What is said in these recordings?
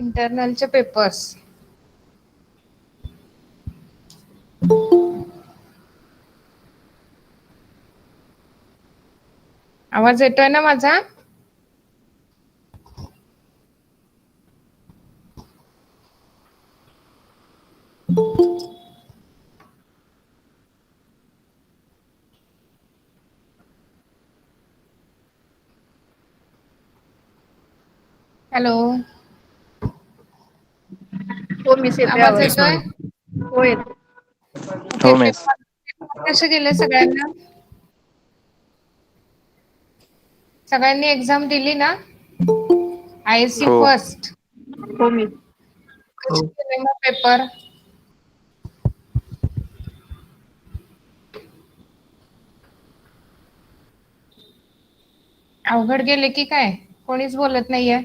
इंटरनलचे papers. आवाज येतोय ना माझा? हॅलो. हो मिस येतोय आवाज आवाज. येतोय? हो येतोय. ओके. पेपर कसे गेले सगळ्यांना? सगळ्यांनी एक्झाम दिली ना? आयएससी हो फर्स्ट. हो मिस. कसे गेले मग पेपर? अवघड गेले की काय? कोणीच बोलत नाहीये.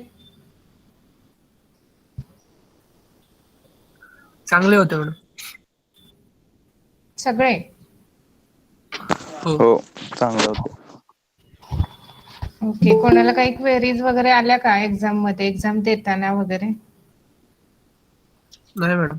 चांगले होते मॅडम. सगळे? हो. चांगले होते. ओके. कोणाला काही क्वेरीज वगैरे आल्या का एक्झाम मध्ये, एक्झाम देताना वगैरे? नाही मॅडम.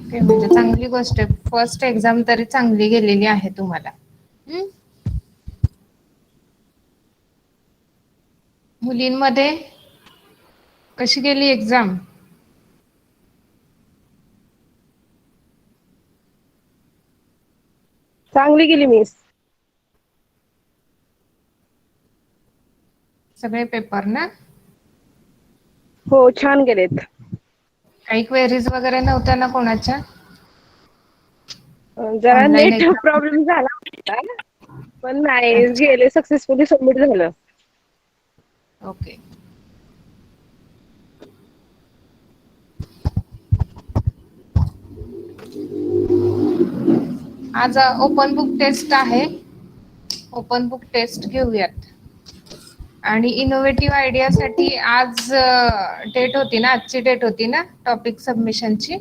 ओके, म्हणजे चांगली गोष्ट आहे. फर्स्ट एक्झाम तरी चांगली गेलेली आहे तुम्हाला. मुलींमध्ये कशी गेली एक्झाम? चांगली गेली मिस. सगळे पेपर ना? हो छान गेलेत. काही क्वेरीज वगैरे नव्हत्या ना कोणाच्या? जरा ऑनलाईन नेट एक्झाम. प्रॉब्लेम झाला होता. पण नाही अच्छा. गेले, सक्सेसफुली सबमिट झालं. ओके. आज ओपन बुक टेस्ट आहे. ओपन बुक टेस्ट घेऊयात. आणि इनोव्हेटिव्ह आयडियासाठी आज डेट होती ना, आजची डेट होती ना टॉपिक सबमिशनची?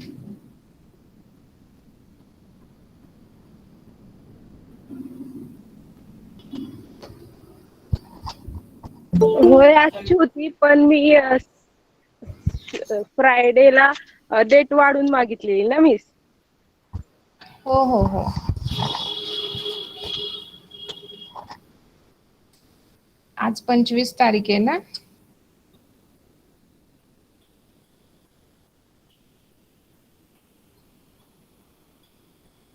होय आजची होती, पण मी फ्रायडेला डेट वाढून मागितलेली ना मिस. हो हो हो. आज 25 तारीख आहे ना?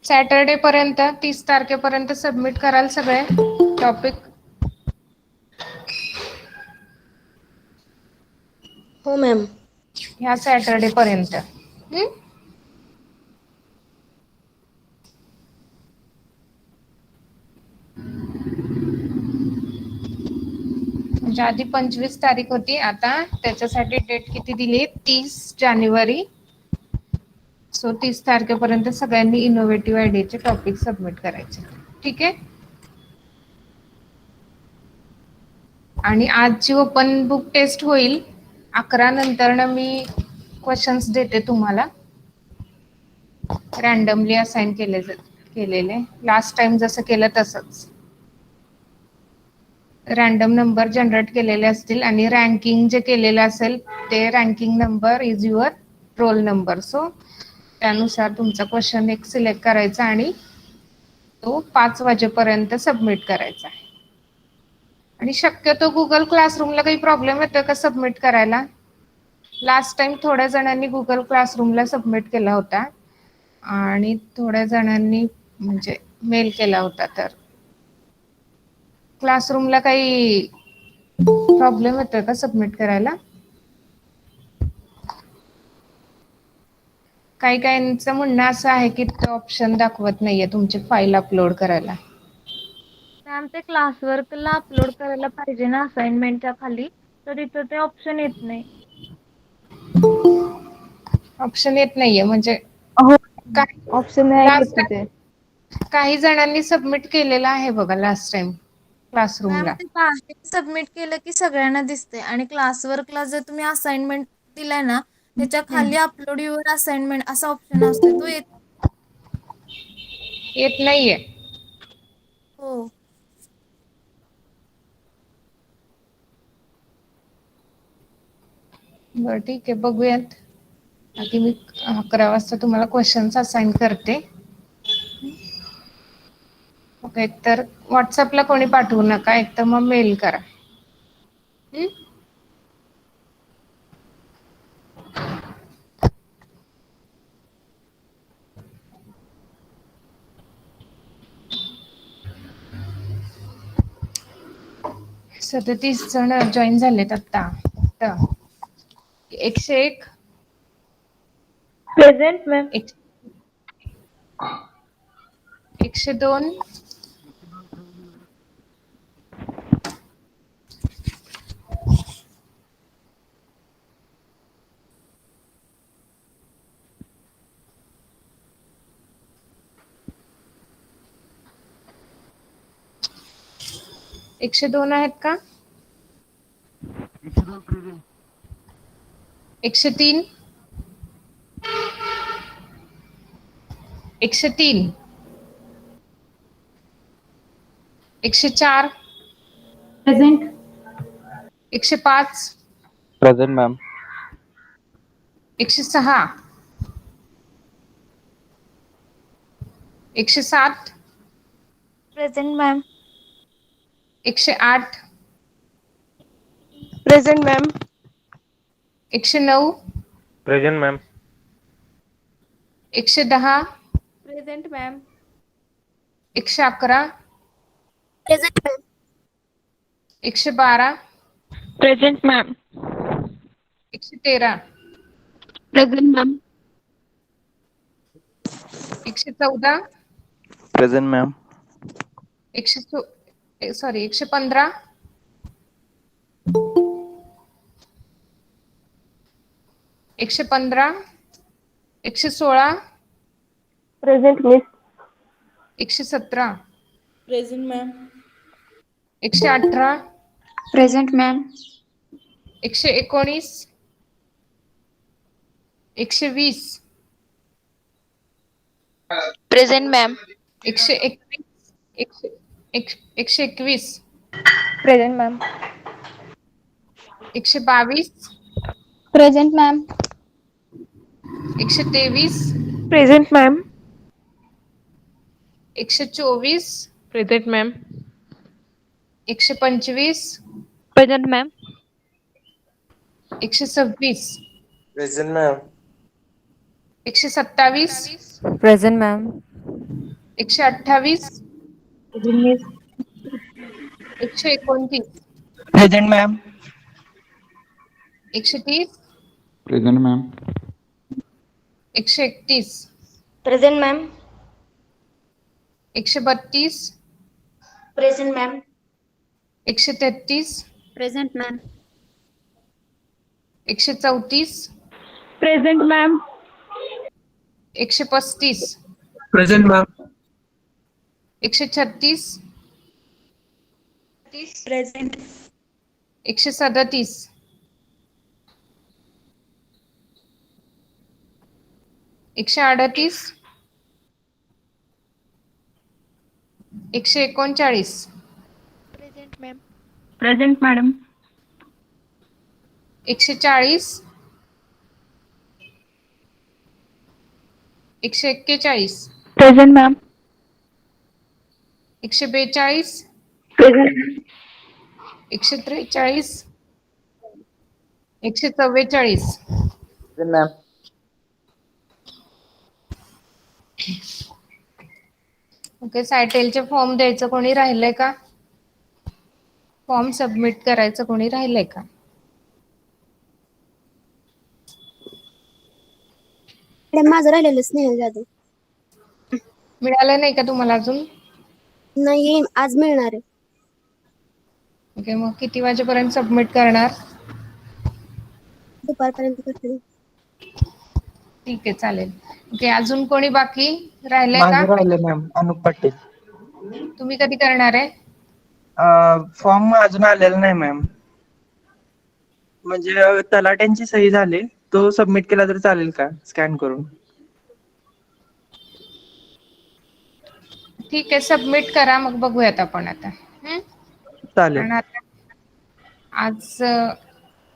सॅटर्डे पर्यंत, 30 तारखेपर्यंत सबमिट कराल सगळे टॉपिक? हो मॅम. ह्या सॅटर्डे पर्यंत. म्हणजे आधी 25 तारीख होती, आता त्याच्यासाठी डेट किती दिली? 30 जानेवारी. सो 30 तारखेपर्यंत सगळ्यांनी इनोव्हेटिव्ह आयडियाचे टॉपिक सबमिट करायचे. ठीक आहे? आणि आजची ओपन बुक टेस्ट होईल 11 नंतर ना. मी क्वेश्चन्स देते तुम्हाला, रँडमली असाइन केलेले. लास्ट टाइम जसं केलं तसंच. रँडम नंबर जनरेट केलेले असतील आणि रँकिंग जे केलेलं असेल ते ranking number is your roll number. So त्यानुसार तुमचा क्वेश्चन एक सिलेक्ट करायचा आणि तो 5 वाजेपर्यंत सबमिट करायचा आहे. आणि शक्यतो गुगल क्लासरूमला काही प्रॉब्लेम येतोय का सबमिट करायला? लास्ट टाइम थोड्या जणांनी गुगल क्लासरूमला सबमिट केला होता आणि थोड्या जणांनी म्हणजे मेल केला होता. तर क्लासरूमला काही प्रॉब्लेम येतोय का सबमिट करायला? काही काहींचं म्हणणं असं आहे की तो ऑप्शन दाखवत नाहीये तुमची फाईल अपलोड करायला. मॅम ते क्लासवर्कला अपलोड करायला पाहिजे ना असाइनमेंटच्या खाली, तर इथं ते ऑप्शन येत नाही. ऑप्शन येत नाहीये म्हणजे हो, ऑप्शन काय नाही लास्ट येत तिथे. टाइम काही जणांनी सबमिट केलेलं आहे बघा लास्ट टाइम मॅम क्लासरूमला. ते सबमिट केलं की सगळ्यांना दिसते आणि क्लासवर्कला जर तुम्ही असाइनमेंट दिलाय ना त्याच्या खाली अपलोड युअर असाइनमेंट असा ऑप्शन असतो तो येत. येत नाहीये. हो. बरं ठीक आहे, बघूयात. आधी मी 11 वाजता तुम्हाला क्वेश्चन्स असाइन करते. ओके, तर व्हॉट्सअपला कोणी पाठवू नका, एक तर मग मेल करा. सध्या 30 जण जॉईन झालेत आता. 101, प्रेझेंट मॅम. 102, 102 आहेत का? 103, 103, 104, present. 105, present ma'am. 106, 107, present ma'am. 108, present ma'am. 109, present ma'am. 110, present ma'am. 111, present ma'am. 112, present ma'am. 113, present ma'am. 114, present ma'am. 115, 115, 116, present miss. 117, present ma'am. 118, present ma'am. 119, 120, present ma'am. 121, 121, present ma'am. 122, present ma'am. 123, present ma'am. 124, present ma'am. 125, present ma'am. 126, present ma'am. 127, present ma'am. 128, miss. 129, present ma'am. 130, present ma'am. 131, present ma'am. 132, present ma'am. 133, present ma'am. 134, present ma'am. 135, present ma'am. 136, present. 137, 138, 139, present ma'am. Present madam. 140, 141, present ma'am. 142, present. 143, 144, present ma'am. Okay. सायटेलचे form द्यायचं कोणी राहिलंय का? Form submit करायचं कोणी राहिलंय का? माझं राहिलेलंच नाही जादू. मिळालं नाही का तुम्हाला अजून? नाही, आज मिळणार आहे. ओके, मग किती वाजेपर्यंत सबमिट करणार? दुपारपर्यंत करते. ठीक आहे, चालेल. ओके, अजून कोणी बाकी राहिलंय का? माझं राहिलं मॅम. अनुप पाटील. तुम्ही कधी करणार आहे? फॉर्म अजून आलेला नाही मॅम. म्हणजे तलाट्यांची सही झाली, तो सबमिट केला तर चालेल का स्कॅन करून? ठीक आहे, सबमिट करा, मग बघूयात आपण आता. चालेल. आणि आता आज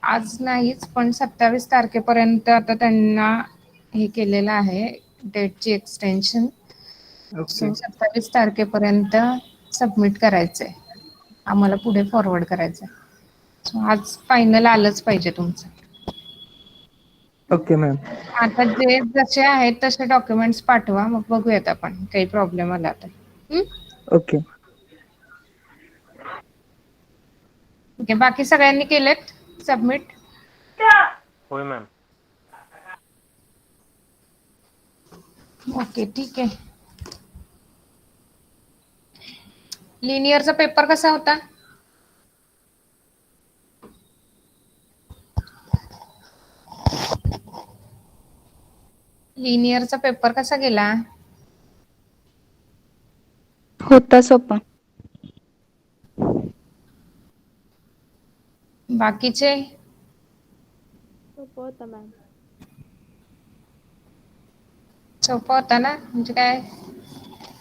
आज नाहीच, पण 27 तारखेपर्यंत आता त्यांना हे केलेलं आहे, डेटची एक्सटेन्शन. ओके. सो 27 तारखेपर्यंत सबमिट करायचंय, आम्हाला पुढे फॉरवर्ड करायचंय. सो आज फायनल आलंच पाहिजे तुमचं. Okay ma'am. आता जे जसे आहेत तसे डॉक्युमेंट्स पाठवा, मग बघूयात आपण काही प्रॉब्लेम आला तर. ओके. ठीक आहे, बाकी सगळ्यांनी केलेत सबमिट? होय मॅम. ओके, ठीक आहे. लिनियरचा पेपर कसा होता? लिनियरचा पेपर कसा गेला? होता सोपा. बाकीचे? सोपं होतं मॅम. सोपा होता ना, म्हणजे काय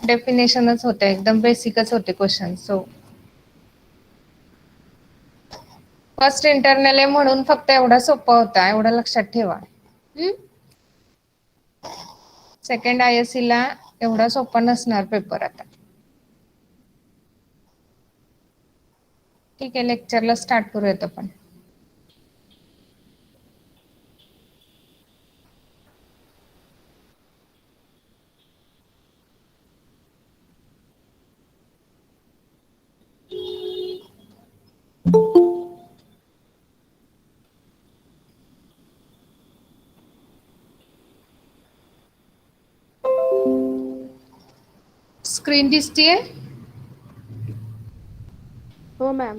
डेफिनेशनच होते, एकदम बेसिकच होते क्वेश्चन. सो फर्स्ट इंटरनल आहे म्हणून फक्त एवढा सोपा होता, एवढं लक्षात ठेवा. सेकंड ISC ला एवढा सोपा नसणार पेपर आता. ठीक आहे, लेक्चरला स्टार्ट करूयात आपण. स्क्रीन दिसतीये? हो मॅम.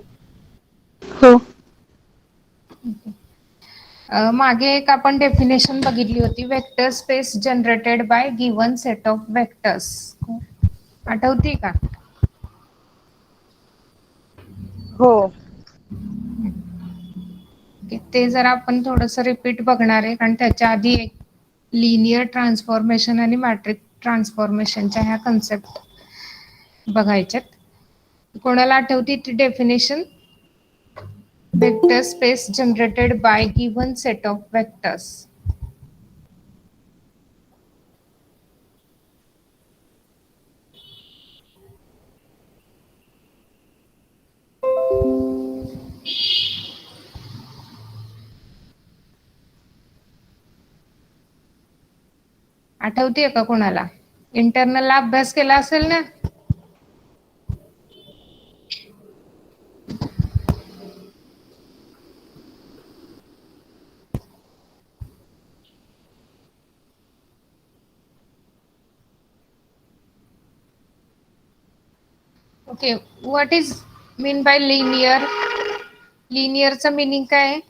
हो. मागे एक आपण डेफिनेशन बघितली होती, vector space generated by given set of vectors. आठवती का? हो. ते जरा आपण थोडंसं रिपीट बघणार आहे, कारण त्याच्या आधी एक लिनियर ट्रान्सफॉर्मेशन आणि मॅट्रिक ट्रान्सफॉर्मेशनच्या ह्या कन्सेप्ट बघायच्यात. कोणाला आठवती ती definition? Vector space generated by given set of vectors. आठवतीये का कोणाला? इंटरनलला अभ्यास केला असेल ना? Okay, what is mean by linear? लिनियरचं मिनिंग काय आहे?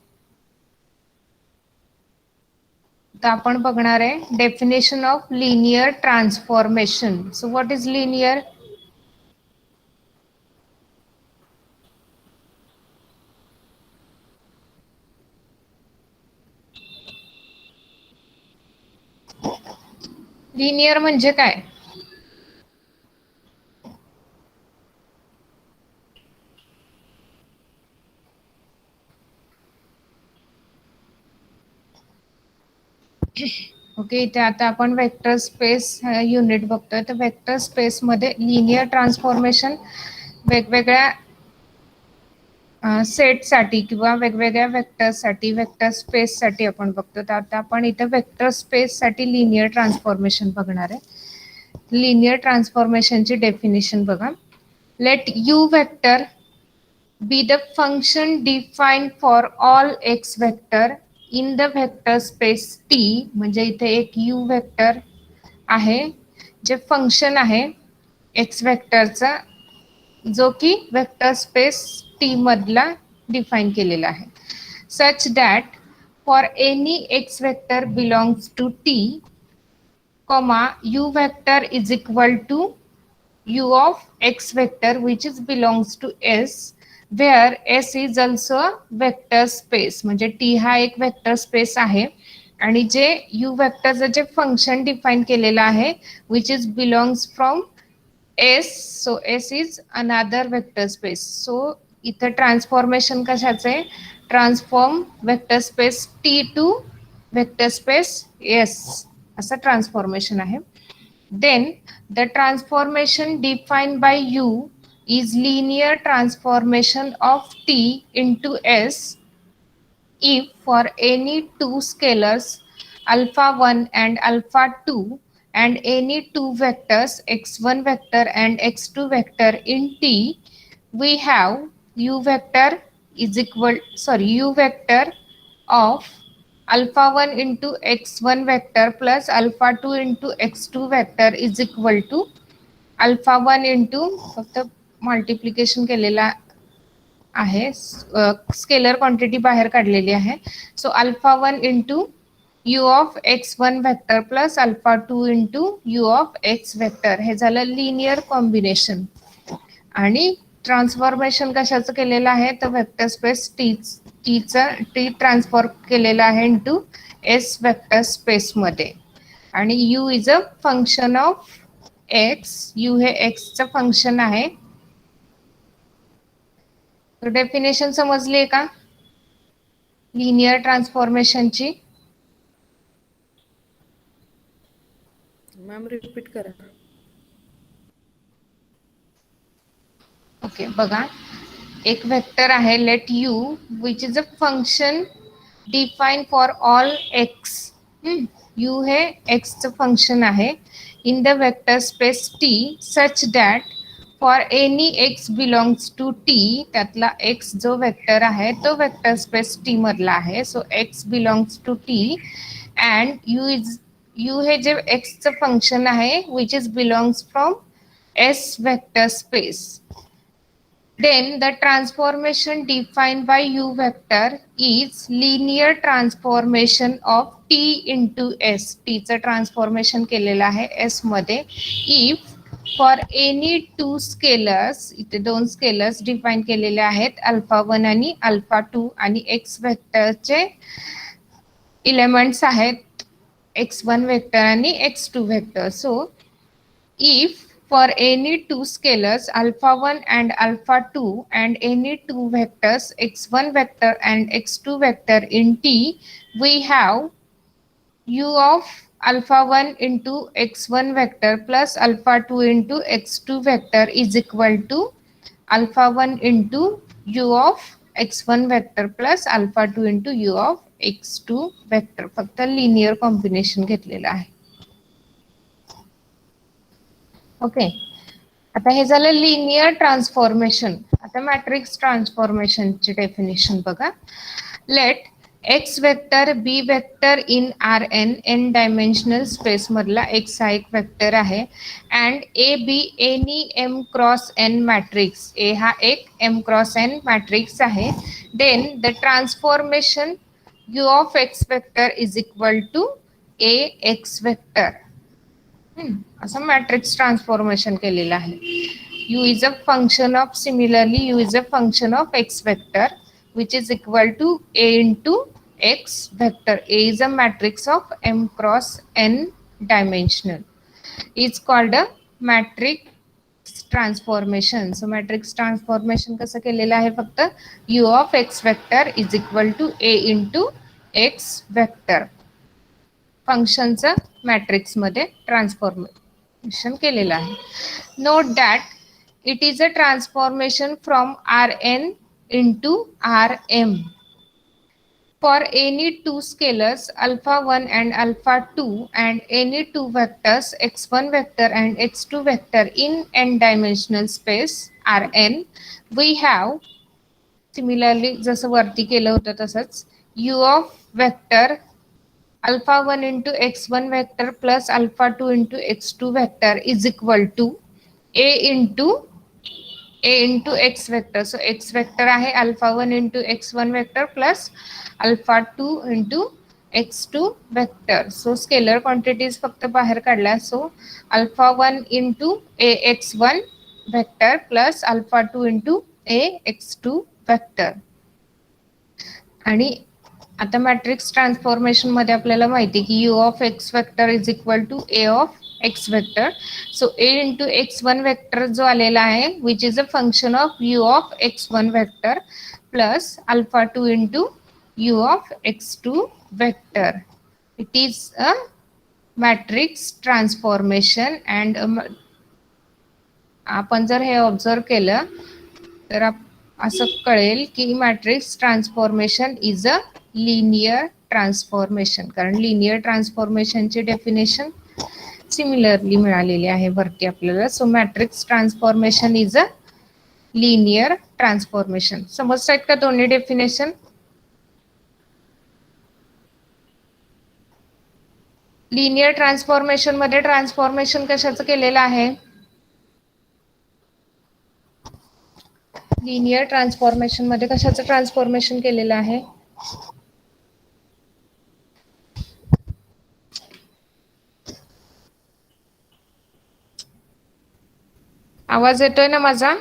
तर आपण बघणार आहे definition of linear transformation. So what is linear? Linear म्हणजे काय? ओके, इथे आता आपण वेक्टर स्पेस युनिट बघतोय. तर वेक्टर स्पेस मध्ये लिनियर ट्रान्सफॉर्मेशन वेगवेगळ्या सेटसाठी किंवा वेगवेगळ्या वेक्टरसाठी, वेक्टर स्पेससाठी आपण बघतो. तर आता आपण इथं वेक्टर स्पेससाठी लिनियर ट्रान्सफॉर्मेशन बघणार आहे. लिनियर ट्रान्सफॉर्मेशनची डेफिनेशन बघा. Let you vector be the function defined for all x vector in the vector space T. म्हणजे इथे एक u वेक्टर आहे जे फंक्शन आहे x वेक्टरचा, जो की वेक्टर स्पेस T मधला डिफाइन केलेला आहे. such that for any x vector belongs to T, comma u vector is equal to u of x vector which is belongs to S, where S is also vector space, म्हणजे T हा एक vector space आहे आणि जे you वेक्टरचं जे function define केलेलं आहे which is belongs from S, so S is another vector space. So इथं ट्रान्सफॉर्मेशन कशाचं आहे, transform vector space T to vector space S, असं ट्रान्सफॉर्मेशन आहे. Then the transformation defined by U is linear transformation of T into S if for any two scalars alpha 1 and alpha 2 and any two vectors x1 vector and x2 vector in T, we have U vector is equal, U vector of alpha 1 into x1 vector plus alpha 2 into x2 vector is equal to alpha 1 into, फक्त multiplication केलेला आहे, scalar quantity बाहेर काढलेली आहे. So alpha 1 into you of x one vector plus alpha 2 into you of x vector, हे झालं linear combination. आणि transformation कशाचं केलेलं आहे तर वेक्टर स्पेस टी ट्रान्सफॉर्म केलेलं आहे इंटू एस वेक्टर स्पेसमध्ये. आणि U is a function of X, U हे एक्सचं फंक्शन आहे. तर डेफिनेशन समजली आहे का लिनियर ट्रान्सफॉर्मेशनची? मॅम रिपीट करा. ओके, बघा एक वेक्टर आहे let U which is a function define for all X. U हे एक्सचं फंक्शन आहे in the vector space T such that for any X belongs to T, त्यातला एक्स जो वेक्टर आहे तो वेक्टर स्पेस टी मधला आहे. So x belongs to T and U हे जे एक्सचं फंक्शन आहे which is belongs from S vector space. Then the transformation defined by U vector is linear transformation of T into S. T चं transformation केलेलं आहे S मध्ये. If for any two scalars, इथे दोन स्केलर्स डिफाईन केलेले आहेत alpha 1 आणि alpha 2 आणि X वेक्टरचे एलिमेंट्स आहेत X1 वेक्टर आणि X2 vector. So if for any two scalars alpha 1 and alpha 2 and any two vectors x1 vector and x2 vector in T, we have u of alpha 1 into x1 vector plus alpha 2 into x2 vector is equal to alpha 1 into u of x1 vector plus alpha 2 into u of x2 vector. फक्त linear combination घेतलेलं आहे. Okay, आता हे झालं linear transformation. आता matrix ट्रान्सफॉर्मेशनची definition बघा. Let X vector B vector in R N N dimensional space मधला एक्स हा एक वेक्टर आहे and A be any M cross N matrix, A हा एक एम क्रॉस एन मॅट्रिक्स आहे. Then the transformation U of X vector is equal to A X vector. असं matrix transformation केलेलं आहे. You is a function of, similarly U is a function of X vector which is equal to A into X vector. A is a matrix of M cross N dimensional, is called a matrix transformation. So matrix transformation कसं केलेलं आहे, फक्त U of X vector is equal to A into X vector फंक्शनचं मॅट्रिक्समध्ये transformation केलेलं आहे. Note that it is a transformation from R N into R M for any two scalars alpha 1 and alpha 2 and any two vectors x1 vector and x2 vector in n dimensional space Rn. We have similarly जसं वरती केलं होतं तसंच u of vector alpha 1 into x1 vector plus alpha 2 into x2 vector is equal to a into x vector. So x vector आहे alpha 1 into x1 vector plus alpha 2 into x2 vector. So scalar quantities फक्त बाहेर काढल्या. So alpha 1 into a x1 vector plus alpha 2 into x2 vector. आणि आता matrix transformation मध्ये आपल्याला माहिती की u of x vector is equal to a of x vector. So a into x1 vector जो आलेला आहे which is a function of u of x1 vector plus alpha 2 into u of x2 vector. It is a matrix transformation and आपण जर हे observe केलं तर असं कळेल की matrix transformation is a linear transformation, कारण लिनियर ट्रान्सफॉर्मेशनची डेफिनेशन सिमिलरली मिळालेली आहे वरती आपल्याला. So matrix transformation is a linear transformation. समजतायत का दोन्ही डेफिनेशन? लिनियर ट्रान्सफॉर्मेशन मध्ये ट्रान्सफॉर्मेशन कशाचं केलेलं आहे? लिनियर ट्रान्सफॉर्मेशन मध्ये कशाचं ट्रान्सफॉर्मेशन केलेलं आहे? आवाज येतोय ना माझा?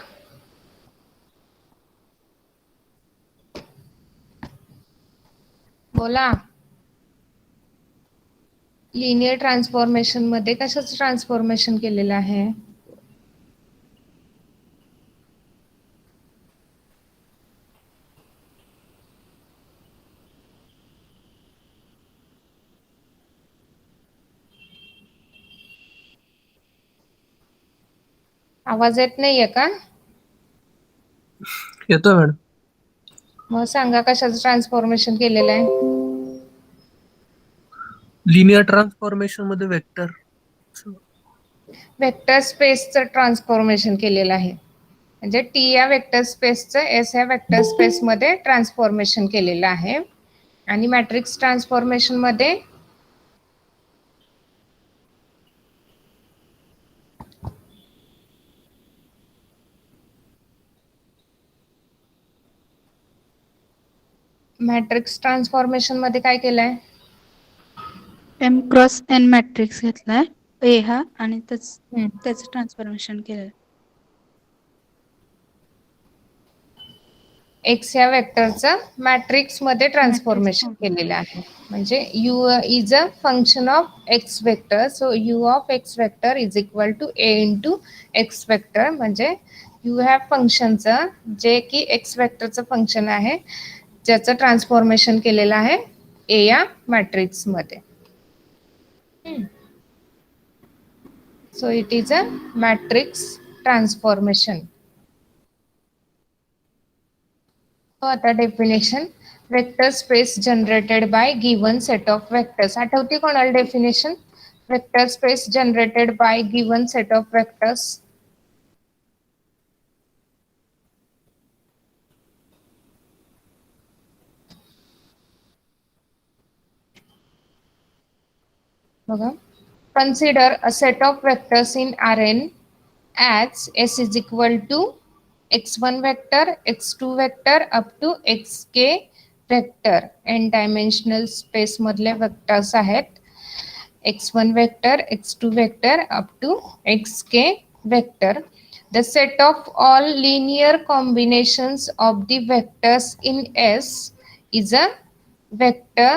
बोला. लिनियर ट्रान्सफॉर्मेशन मध्ये कशाचं ट्रान्सफॉर्मेशन केलेलं आहे? आवाज येत नाहीये का? येतोय मॅडम. मग सांगा कशाचं ट्रान्सफॉर्मेशन केलेलं आहे? लिनियर ट्रान्सफॉर्मेशन मध्ये वेक्टर वेक्टर स्पेसचं ट्रान्सफॉर्मेशन केलेलं आहे. म्हणजे टी या वेक्टर स्पेसचं एस या वेक्टर स्पेस मध्ये ट्रान्सफॉर्मेशन केलेलं आहे. आणि मॅट्रिक्स ट्रान्सफॉर्मेशन मध्ये काय केलंय? एम क्रॉस एन मॅट्रिक्स घेतलाय ए हा आणि त्याचं ट्रान्सफॉर्मेशन केलंय. एक्स या वेक्टरचं मॅट्रिक्स मध्ये ट्रान्सफॉर्मेशन केलेलं आहे. म्हणजे U is a function of X vector. So U of X vector is equal to A into X vector. म्हणजे यू हॅव फंक्शनचं जे की एक्स वेक्टरचं फंक्शन आहे ज्याचं ट्रान्सफॉर्मेशन केलेलं आहे ए या मॅट्रिक्स मध्ये. So it is a matrix transformation. आता definition, vector space generated by given set of vectors. आठवते कोणाला definition? Vector space generated by given set of vectors. बघा, consider a set of vectors in Rn as S is equal to x1 vector, x2 vector up to xk vector. n dimensional space मधले vectors आहेत. x1 vector, x2 vector up to xk vector. The set of all linear combinations of the vectors in S is a vector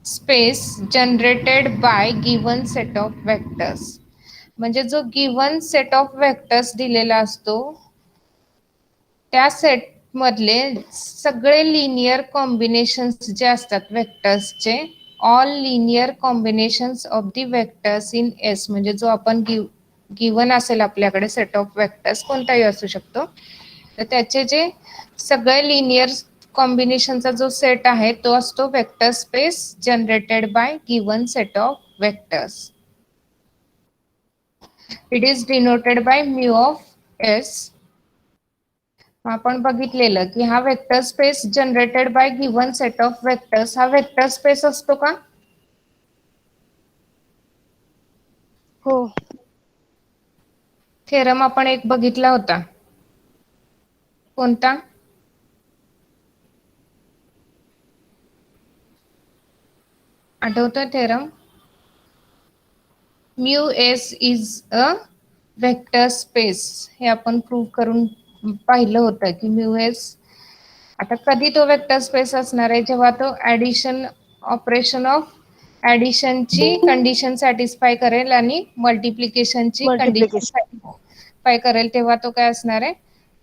space generated by given set of vectors. म्हणजे जो given set of vectors दिलेला असतो त्या set मधले सगळे linear combinations जे असतात वेक्टर्सचे, all linear combinations of the vectors in S. म्हणजे जो आपण गिवन असेल आपल्याकडे सेट ऑफ वेक्टर्स कोणताही असू शकतो, तर त्याचे जे सगळे लिनियर कॉम्बिनेशनचा जो सेट आहे तो असतो vector space generated by given set of vectors. It is denoted by mu of S. आपण बघितलेलं की हा vector space generated by given set of vectors हा वेक्टर स्पेस असतो का? हो. थेरम आपण एक बघितला होता, कोणता? आठवतोय theorem? Mu S is a vector space. हे आपण प्रूव्ह करून पाहिलं होतं की म्यूएस आता कधी तो वेक्टर स्पेस असणार आहे जेव्हा तो ऍडिशन ऑपरेशन ऑफ ऍडिशनची कंडिशन सॅटिस्फाय करेल आणि मल्टिप्लिकेशनची कंडिशन मल्टिप्लिकेशन. सॅटिस्फाय करेल तेव्हा तो काय असणार आहे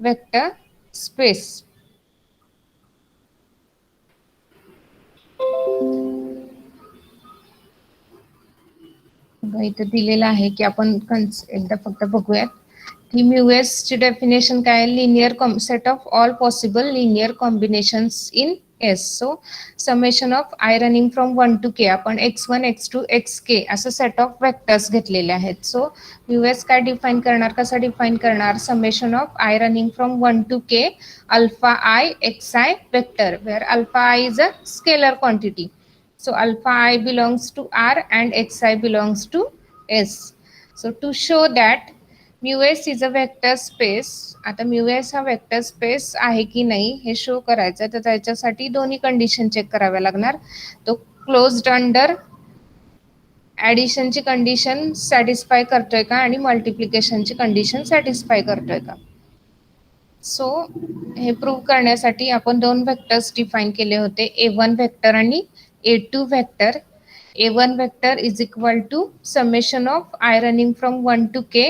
वेक्टर स्पेस. इथं दिलेलं आहे की आपण एकदा फक्त बघूयात की म्यूएस ची डेफिनेशन काय linear set of all possible linear combinations in S. So summation of I running from 1 to k आपण x1 x2 xk असं सेट ऑफ वेक्टर्स घेतलेले आहेत. सो म्यूएस काय डिफाईन करणार कसं डिफाईन करणार summation of I running from 1 to k alpha I xi vector where alpha I is a scalar quantity. So alpha I belongs to R and xi belongs to S. So to show that mu S is a vector space, आता mu S हा vector space आहे की नाही हे show करायचं तर त्याच्यासाठी दोन्ही कंडिशन चेक कराव्या लागणार. तो क्लोज्ड अंडर ऍडिशनची कंडिशन सॅटिस्फाय करतोय का आणि मल्टिप्लिकेशनची कंडिशन सॅटिस्फाय करतोय का. सो हे प्रूव्ह करण्यासाठी आपण दोन वेक्टर्स डिफाईन केले होते A1 वेक्टर आणि A2 vector. A1 vector is equal to summation of I running from 1 to k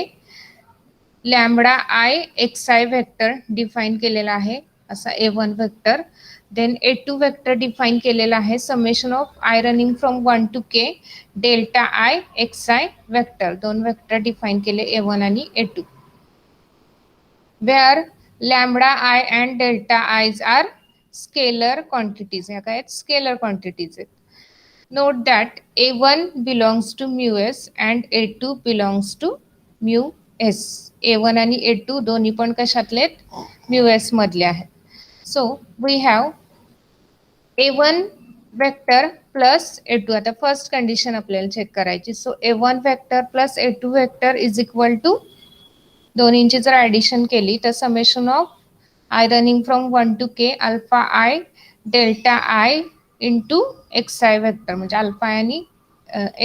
lambda I xi vector define केलेला आहे असा A1 vector. Then A2 vector define केलेला आहे summation of I running from 1 to k delta I xi vector. दोन vector define केले A1 आणि A2 where lambda I and delta i's are scalar quantities. ह्या काय स्केलर क्वांटिटीज आहेत. Note that A1 belongs to mu s and A2 belongs to mu s. A1 आणि A2 दोन्ही पण कशातले mu s मधले आहेत. So we have A1 vector plus A2. आता first condition आपल्याला चेक करायची. So A1 vector plus A2 vector is equal to दोन्हींची जर ऍडिशन केली तर summation of I running from 1 to k alpha I delta I into xi vector म्हणजे alpha I आणि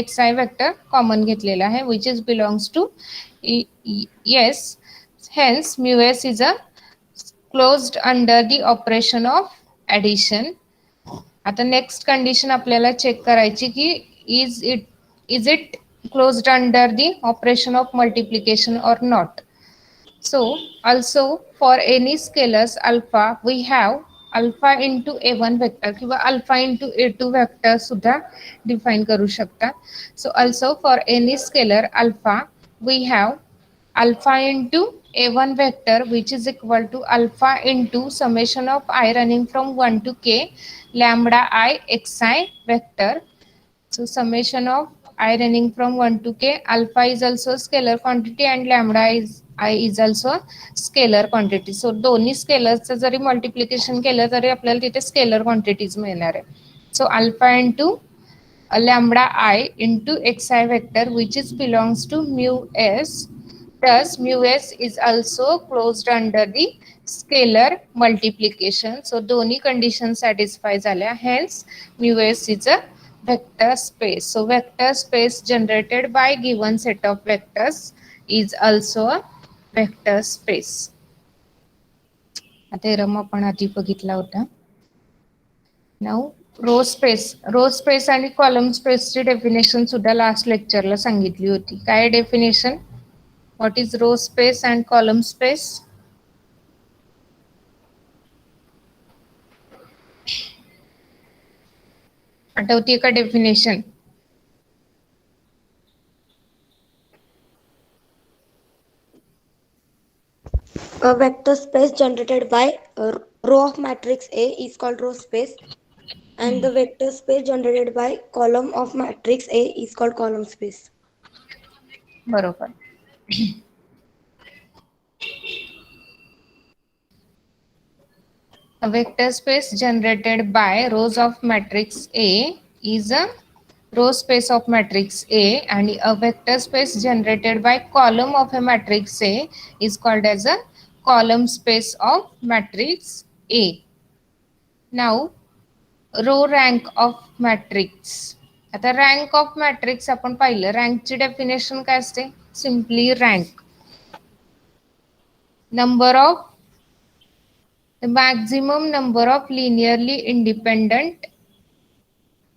xi vector common घेतलेला आहे which is belongs to yes. Hence mu s is a closed under the operation of addition. आता next condition आपल्याला check करायची की is it closed under the operation of multiplication और not. So also for any scalars alpha we have alpha into A1 vector किंवा alpha into A2 vector सुद्धा define करू शकता. So also for any scalar alpha we have alpha into A1 vector which is equal to alpha into summation of I running from 1 to k lambda I xi vector. So summation of I running from 1 to k alpha is also scalar quantity and lambda is I is also scalar quantity. So दोन्ही स्केलरचं जरी multiplication केलं तरी आपल्याला तिथे scalar quantities मिळणार आहे. So alpha into lambda I into xi vector which is belongs to mu s. Thus mu s is also closed under the scalar multiplication. So दोन्ही condition satisfy झाल्या. Hence mu s is a vector space. So vector space generated by given set of vectors is also a vector space. आता रम आपण आधी बघितला होता. Now row space आणि column स्पेसची definition सुद्धा लास्ट लेक्चरला सांगितली होती. काय definition what is row space and column space. आठवतीये का definition. A vector space generated by a row of matrix A is called row space, and the vector space generated by column of matrix A is called column space. बरोबर. A vector space generated by rows of matrix A is a row space of matrix A, and a vector space generated by column of a matrix A is called as a column space of matrix A. Now row rank of matrix. आता rank of matrix आपण पाहिलं. रँकची definition काय असते. Simply rank number of The maximum number of linearly independent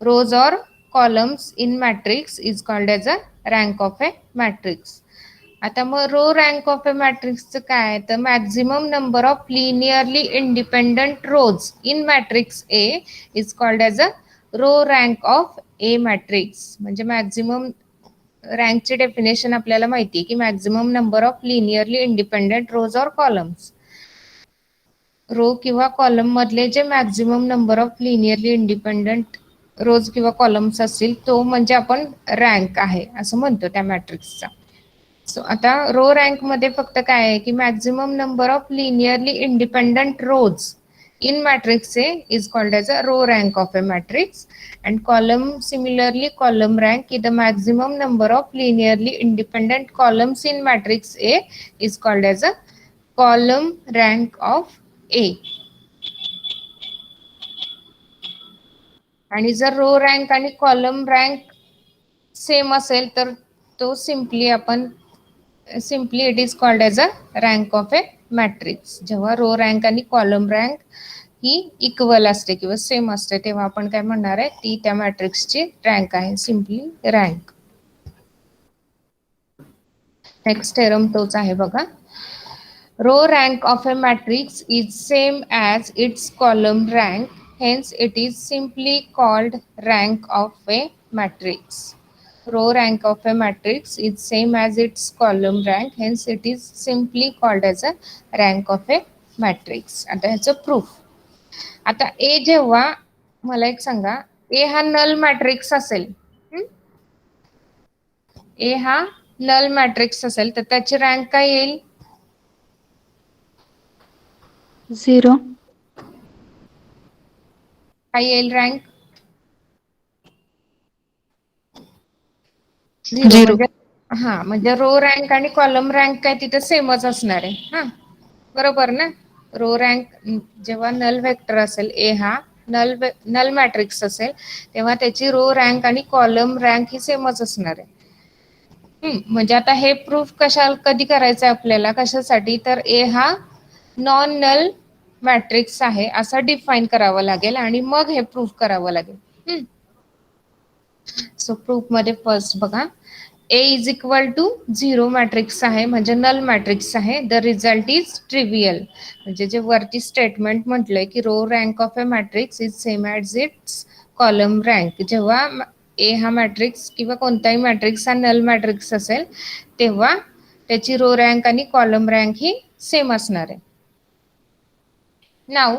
rows or columns in matrix is called as a rank of a matrix. आता मग row rank of a मॅट्रिक्सचं काय, तर maximum number of linearly independent rows in matrix A is called as a row rank of A matrix. म्हणजे maximum रँकची definition आपल्याला माहिती आहे की maximum number of linearly independent rows or columns. Row किंवा कॉलम मधले जे maximum number of linearly independent rows किंवा कॉलम्स असतील तो म्हणजे आपण रँक आहे असं म्हणतो त्या मॅट्रिक्सचा. सो आता रो रँक मध्ये फक्त काय आहे की maximum number of linearly independent rows in matrix A is called as a row rank of a matrix, and column similarly column rank is the maximum number of linearly independent columns in matrix A is called as a column rank of A. आणि जर row rank आणि column rank same असेल तर तो simply it is called as a rank of A matrix. जेव्हा row rank आणि column rank ही equal असते किंवा सेम असते तेव्हा आपण काय म्हणणार आहे, ती त्या मॅट्रिक्सची रँक आहे, सिम्पली रँक. नेक्स्ट थेरम तोच आहे बघा. Row rank of A matrix is same as its column rank, hence it is simply called rank of A matrix. Row rank of a matrix is same as its column rank, hence it is simply called as a rank of a matrix. आता ह्याचं proof. आता ए जेव्हा, मला एक सांगा, ए हा null matrix असेल, ए हा नल मॅट्रिक्स असेल तर त्याची रँक काय येईल? 0. काय येईल रँक? 0. म्हणजे हा, म्हणजे रो रँक आणि कॉलम रँक काय तिथे सेमच असणार आहे. हा, बरोबर ना. रो रँक जेव्हा नल वेक्टर असेल, ए हा नल मॅट्रिक्स असेल तेव्हा त्याची रो रँक आणि कॉलम रँक ही सेमच असणार आहे. म्हणजे आता हे प्रूफ कधी करायचं आहे आपल्याला, कशासाठी, तर ए हा नॉन नल मॅट्रिक्स आहे असं डिफाईन करावं लागेल आणि मग हे प्रूफ करावं लागेल. सो प्रूफ मध्ये फर्स्ट बघा, A is equal to 0 matrix आहे म्हणजे नल मॅट्रिक्स आहे. The result is trivial. म्हणजे जे वरती स्टेटमेंट म्हटलंय की row rank of a matrix is same as its column rank, जेव्हा ए हा मॅट्रिक्स किंवा कोणताही मॅट्रिक्स हा नल मॅट्रिक्स असेल तेव्हा त्याची रो रँक आणि कॉलम रँक ही सेम असणार आहे. Now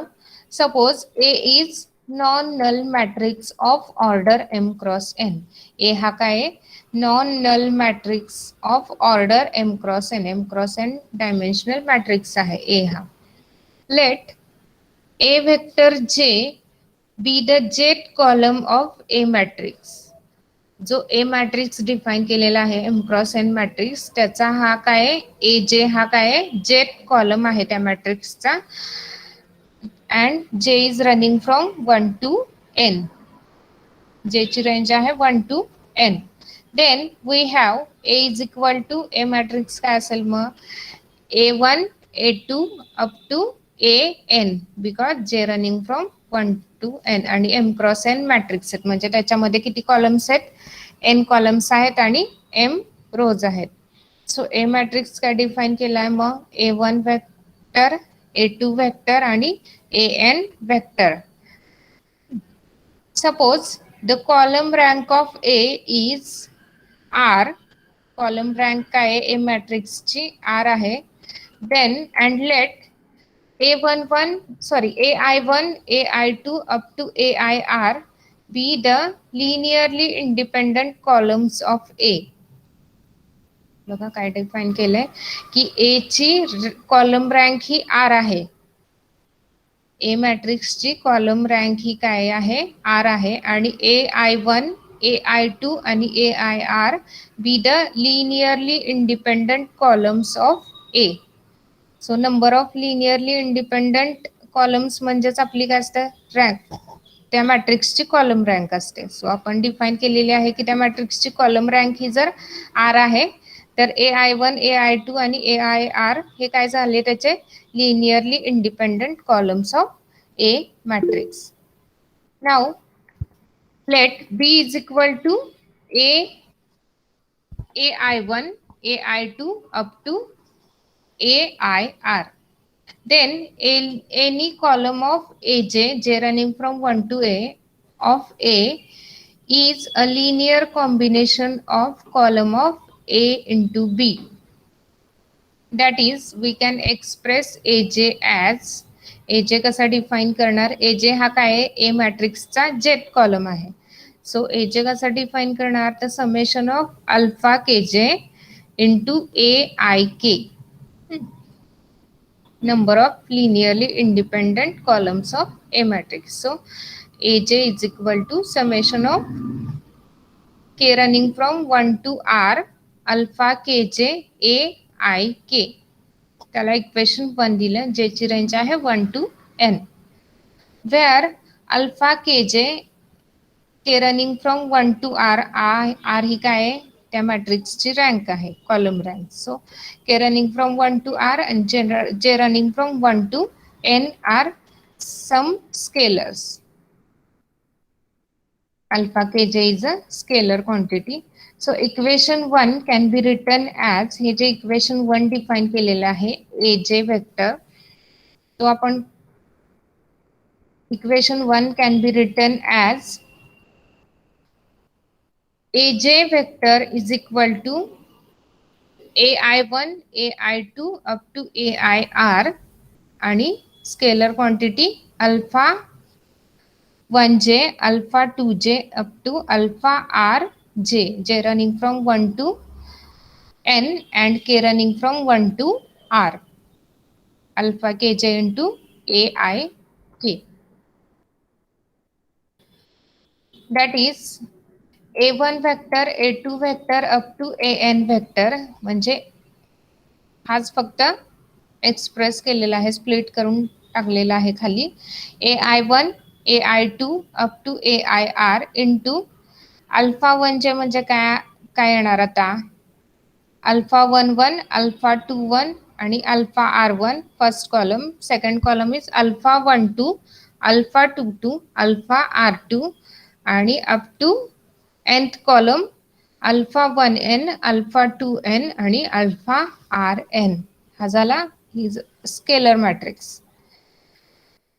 suppose A is non null matrix of order m cross n. A हा काय, non null matrix of order m cross n dimensional matrix आहे ए हा. Let A vector J be the Jth column of A matrix. जो A matrix define केलेला आहे m cross n matrix, त्याचा हा काय, ए जे हा काय जेथ कॉलम आहे त्या मॅट्रिक्सचा, and j is running from 1 to n. j ची रेंज आहे 1 to n. Then we have a is equal to a matrix काय असेल मग, a1 a2 up to an, because j running from 1 to n आणि m cross n matrix आहेत म्हणजे त्याच्यामध्ये किती कॉलम्स आहेत, n कॉलम्स आहेत आणि m रोज आहेत. सो ए मॅट्रिक्स काय डिफाईन केला आहे मग, a1 वेक्टर, a2 वेक्टर आणि an vector. Suppose the column rank of A is R. Column rank काय A matrix ची R आहे. Then and let AI1 AI2 up to AIR be the linearly independent columns of A. बघा काय define केलंय की A ची column rank ही R आहे. ए मॅट्रिक्सची कॉलम रँक ही काय आहे, आर आहे, आणि AI1 AI2 आणि AIR be the linearly independent columns of A. So number of linearly independent columns म्हणजेच आपली काय असतं, रँक, त्या मॅट्रिक्सची कॉलम रँक असते. सो आपण डिफाईन केलेली आहे की त्या मॅट्रिक्सची कॉलम रँक ही जर आर आहे तर AI1, AI2 आणि AIR हे काय झाले त्याचे linearly independent columns of A matrix. Now let B is equal to AI1, AI2 up to AIR. Then any column of j running from 1 to A of A is a linear combination of column of A into B. That is, we can express AJ as AJ कसा define करणार. AJ हा काय आहे, A मॅट्रिक्सचा जेथ column आहे. So AJ कसा define करणार, तर summation of alpha KJ into AIK number of linearly independent columns of A matrix. So AJ is equal to summation of K running from 1 to R alpha KJ AIK. त्याला equation 1 दिलं, ज्याची range आहे 1 to n, where alpha KJ K running from 1 to R, R ही काय आहे, त्या मॅट्रिक्सची rank आहे, column rank. So K running from 1 to R and J running from 1 to n are some scalars. Alpha Kj is a scalar quantity. So equation 1 can be written as, हे जे equation 1 define केलेलं आहे AJ vector, तो आपण equation 1 can be written as AJ vector is equal to AI1, AI2 up to AIR आणि scalar quantity alpha 1j, alpha 2j up to alpha RJ, j running from 1 to n and k running from 1 to R, alpha kj into AIK. That is A1 vector, A2 vector up to AN vector, म्हणजे हाच फक्त express केलेला आहे, split करून टाकलेला आहे खाली. AI1, AI2 up to AIR into alpha 1j म्हणजे काय येणार आता, अल्फा 11, अल्फा 21 आणि alpha R1 first column. Second column is alpha 12, alpha 22, alpha R2 आणि up to nth column alpha 1n, alpha 2n आणि अल्फा RN. हा झाला ही scalar matrix.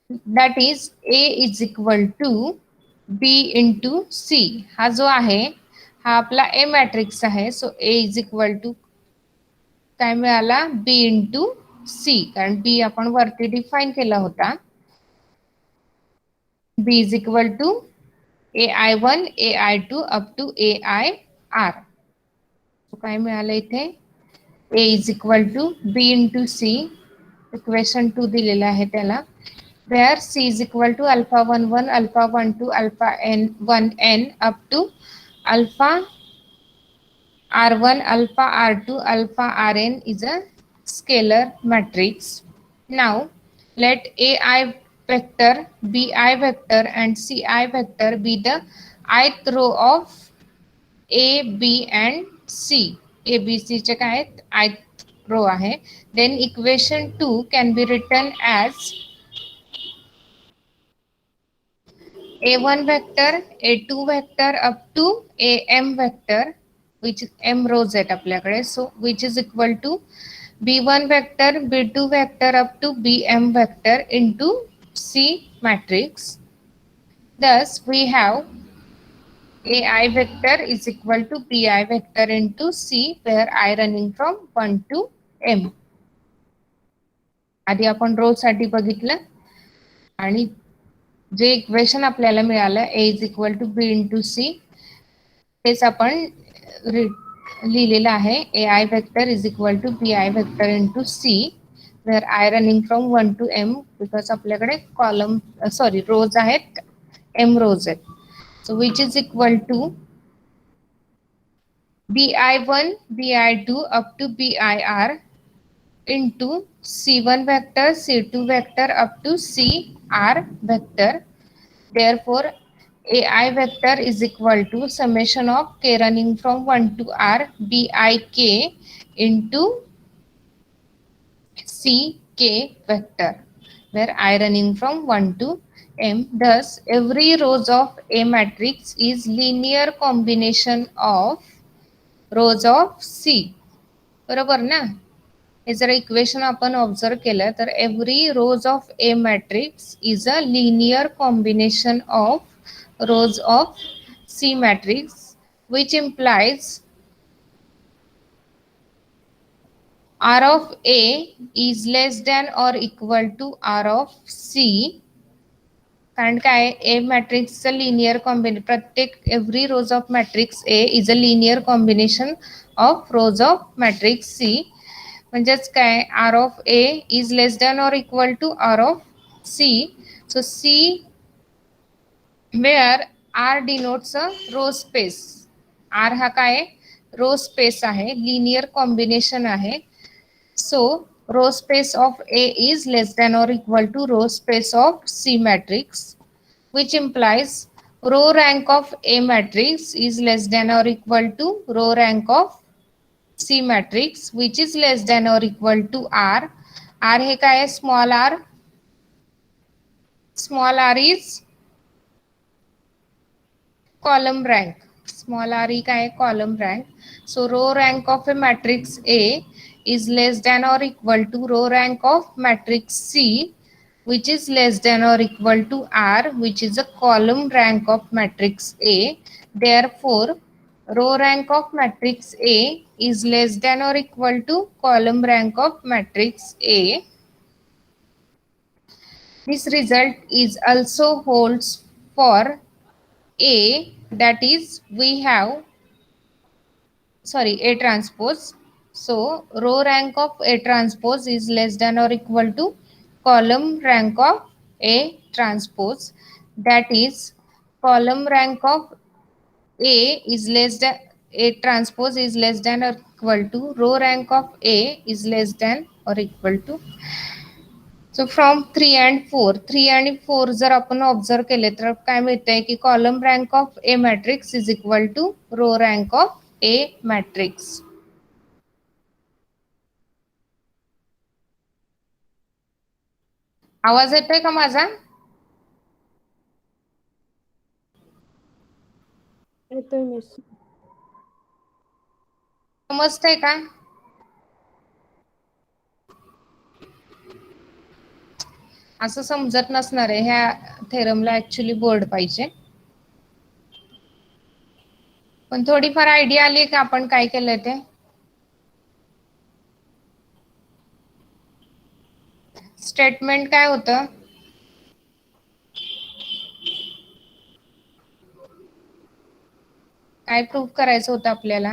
That is A is equal to B into C. हा जो आहे हा आपला A मॅट्रिक्स आहे. So A is equal to काय मिळाला, B इंटू C, कारण B आपण वरती डिफाइन केला होता. B is equal to AI1, AI2 up to AIR. So काय मिळालं इथे, A is equal to B into C, equation 2 दिलेला आहे त्याला, where C is equal to alpha 11, alpha 12, alpha n 1n up to alpha R1, alpha R2, alpha Rn is a scalar matrix. Now let AI vector, BI vector and CI vector be the ith row of A, B and C. A, B, C चे काय आहेत, ith row आहे. Then equation 2 can be written as A1 vector, A2 vector up to AM vector, which M rows आहेत आपल्याकडे. So which is equal to B1 vector, B2 vector up to BM vector into C matrix. Thus we have AI vector is equal to BI vector into C, where I running from 1 to M. आधी आपण row साठी बघितलं आणि जे equation आपल्याला मिळालं A is equal to B into C, तेच आपण लिहिलेलं आहे. AI vector is equal to BI vector into C, where I running from 1 to M, because आपल्याकडे कॉलम रोज आहेत, M रोज आहेत. So which is equal to BI1, BI2 up to BIR into C1 vector, C2 vector up to CR vector. Therefore AI vector is equal to summation of k running from 1 to r bik into ck vector, where I running from 1 to m. Thus every rows of A matrix is linear combination of rows of C. बरोबर ना? हे जर equation आपण observe केलं तर every rows of A matrix is a linear combination of rows of C matrix which implies R of A is less than or equal to R of C. कारण काय A मॅट्रिक्सचं linear combination, प्रत्येक every rows of matrix A is a linear combination of rows of matrix C. म्हणजेच काय R of A is less than or equal to R of C. So C where R denotes a row space. R हा काय row space आहे, linear combination आहे. So row space of A is less than or equal to row space of C matrix, which implies row rank of A matrix is less than or equal to row rank of C matrix, which is less than or equal to R. R हे काय आहे? Small r. Small r is column rank. Small r काय आहे? Column rank. So row rank of a matrix A is less than or equal to row rank of matrix C, which is less than or equal to R, which is a column rank of matrix A. Therefore, row rank of matrix A is less than or equal to column rank of matrix A. This result is also holds for A, that is we have A transpose. So row rank of A transpose is less than or equal to column rank of A transpose. That is column rank of A is less than A transpose is less than or equal to row rank of A is less than or equal to. So from 3 and 4, 3 आणि 4 जर आपण observe केले तर काय मिळतंय की column rank of A matrix is equal to row rank of A matrix. आवाज येतोय का माझा? येतोय मिस. समजतंय का? असं समजत नसणार आहे. ह्या थेरमला ऍक्च्युली बोर्ड पाहिजे. पण थोडीफार आयडिया आली का आपण काय केलंय ते? स्टेटमेंट काय होतं? काय प्रूव्ह करायचं होतं आपल्याला?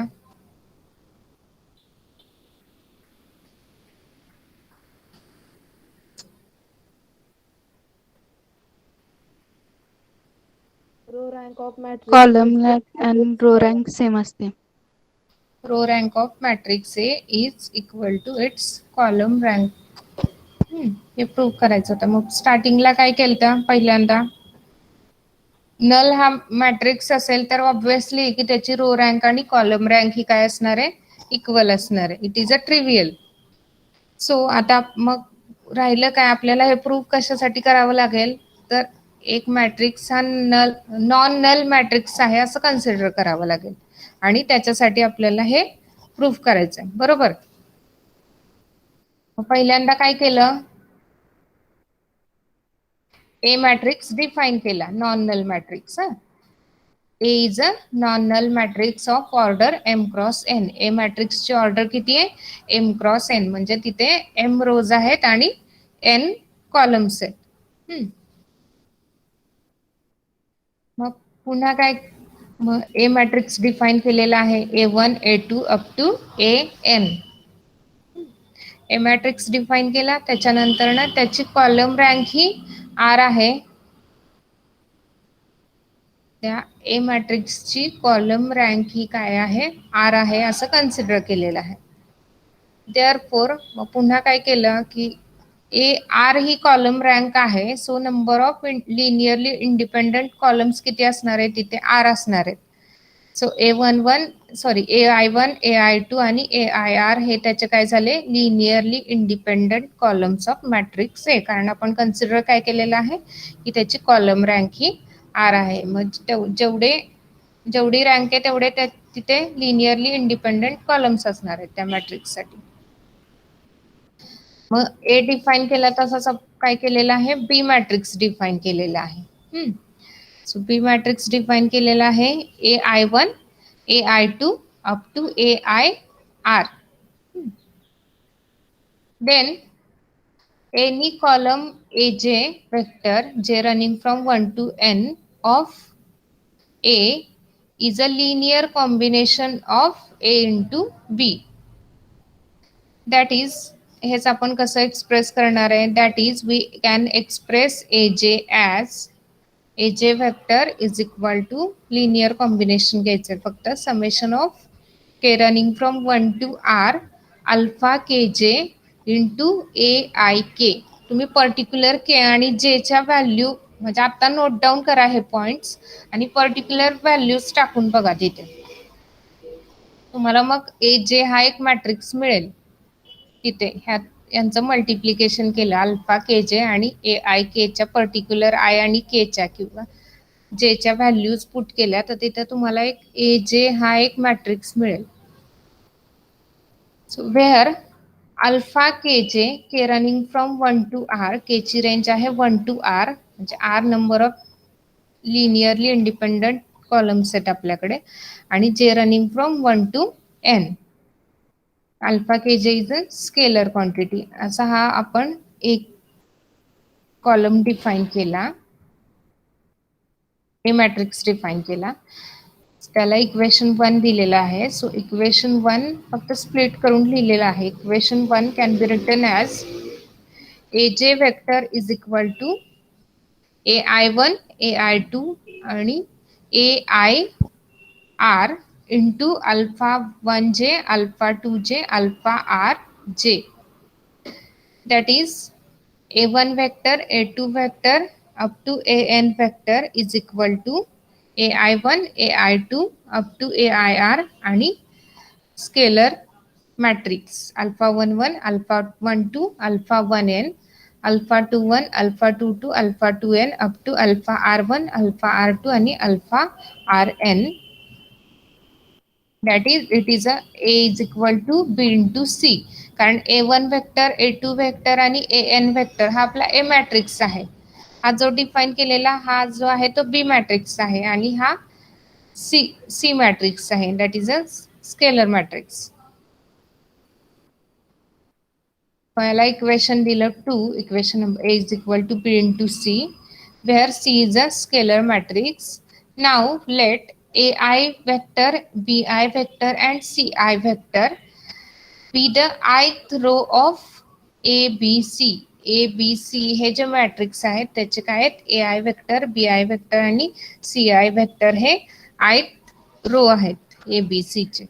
Row rank of matrix column rank आणि रो रँक सेम असते. Row rank of matrix A is equal to its column rank. हे प्रूव्ह करायचं होतं. मग स्टार्टिंगला काय केलं? पहिल्यांदा नल हा मॅट्रिक्स असेल तर ऑब्व्हियसली की त्याची रो रँक आणि कॉलम रँक ही काय असणार आहे? इक्वल असणार आहे. It is a trivial. So आता मग राहिलं काय? आपल्याला हे प्रूव्ह कशासाठी करावं लागेल? तर एक मॅट्रिक्स हा नॉन नल मॅट्रिक्स आहे असं कन्सिडर करावं लागेल आणि त्याच्यासाठी आपल्याला हे प्रूव्ह करायचं आहे. बरोबर? पहिल्यांदा काय केलं? ए मॅट्रिक्स डिफाईन केला, non null matrix. A is a non null matrix of order M cross N. A मॅट्रिक्सची ऑर्डर किती आहे? M cross N. म्हणजे तिथे एम रोज आहेत आणि एन कॉलम्स आहेत. मग पुन्हा काय? मग ए मॅट्रिक्स डिफाईन केलेला आहे A1 A2 up to AN. A matrix define केला, त्याच्यानंतर ना त्याची कॉलम रँक ही आर आहे. त्या ए मॅट्रिक्सची कॉलम रँक ही काय आहे? आर आहे असं कन्सिडर केलेलं आहे. देअरफॉर मग पुन्हा काय केलं की ए आर ही कॉलम रँक आहे. So number of linearly independent columns किती असणार आहे तिथे आर असणार आहेत. सो AI1 AI2 आणि AIR हे त्याचे काय झाले linearly independent columns of matrix A, कारण आपण कन्सिडर काय केलेलं आहे की त्याची कॉलम रँक ही आर आहे. मग जेवढी रँक आहे तेवढे तिथे लिनियरली इंडिपेंडंट कॉलम्स असणार आहेत त्या मॅट्रिक्ससाठी. मग ए डिफाईन केला तसंच काय केलेलं आहे बी मॅट्रिक्स डिफाईन केलेला आहे. सो बी मॅट्रिक्स डिफाईन केलेला आहे AI1 AI2 up to AIR. Then any column AJ vector j running from 1 to n of A is a linear combination of A into B. That is, हेच आपण कसं express करणार आहे. That is we can express AJ as AJ vector is equal to linear combination घ्यायचं फक्त summation of K running from 1 to R alpha KJ into AIK. तुम्ही particular K आणि J च्या व्हॅल्यू म्हणजे आता नोट डाऊन करा हे points आणि पर्टिक्युलर व्हॅल्यूज टाकून बघा तिथे. तुम्हाला मग AJ हा एक मॅट्रिक्स मिळेल. तिथे यांचं मल्टिप्लिकेशन केलं अल्फा KJ आणि AIK च्या पर्टिक्युलर आय आणि के च्या किंवा जेच्या व्हॅल्यूज पुट केल्या तर तिथे तुम्हाला एक AJ हा एक मॅट्रिक्स मिळेल. So where alpha KJ K running from 1 to R, K ची रेंज आहे 1 टू R म्हणजे R number of linearly independent columns आहेत आपल्याकडे आणि J running from 1 to N. Alpha KJ is a scalar quantity. असा हा आपण एक कॉलम डिफाईन केला, हे मॅट्रिक्स डिफाईन केला. त्याला इक्वेशन 1 दिलेला आहे. सो इक्वेशन 1 फक्त स्प्लिट करून लिहिलेलं आहे. Equation 1 can be written as AJ vector is equal to AI1 AI2 आणि AIR into alpha 1j alpha 2j alpha rj. That is A1 vector A2 vector up to AN vector is equal to AI1 AI2 up to AIR आणि scalar matrix alpha 1 1 alpha 1 2 alpha 1 n alpha 2 1 alpha 2 2 alpha 2 n up to alpha R1 alpha R2 आणि alpha Rn. That is, it is a is equal to B into C. कारण A1 vector A2 vector आणि AN vector हा आपला A matrix आहे. हा जो define केलेला हा जो आहे तो B मॅट्रिक्स आहे आणि हा C मॅट्रिक्स आहे. That is a scalar matrix. पहिला इक्वेशन दिलं 2, equation number A is equal to B into C, where C is a scalar matrix. Now let AI vector, BI vector and CI vector be the ith row of ABC. ABC हे जे matrix आहेत त्याचे काय आहेत AI vector, BI vector आणि CI vector हे ith row आहेत ABC चे.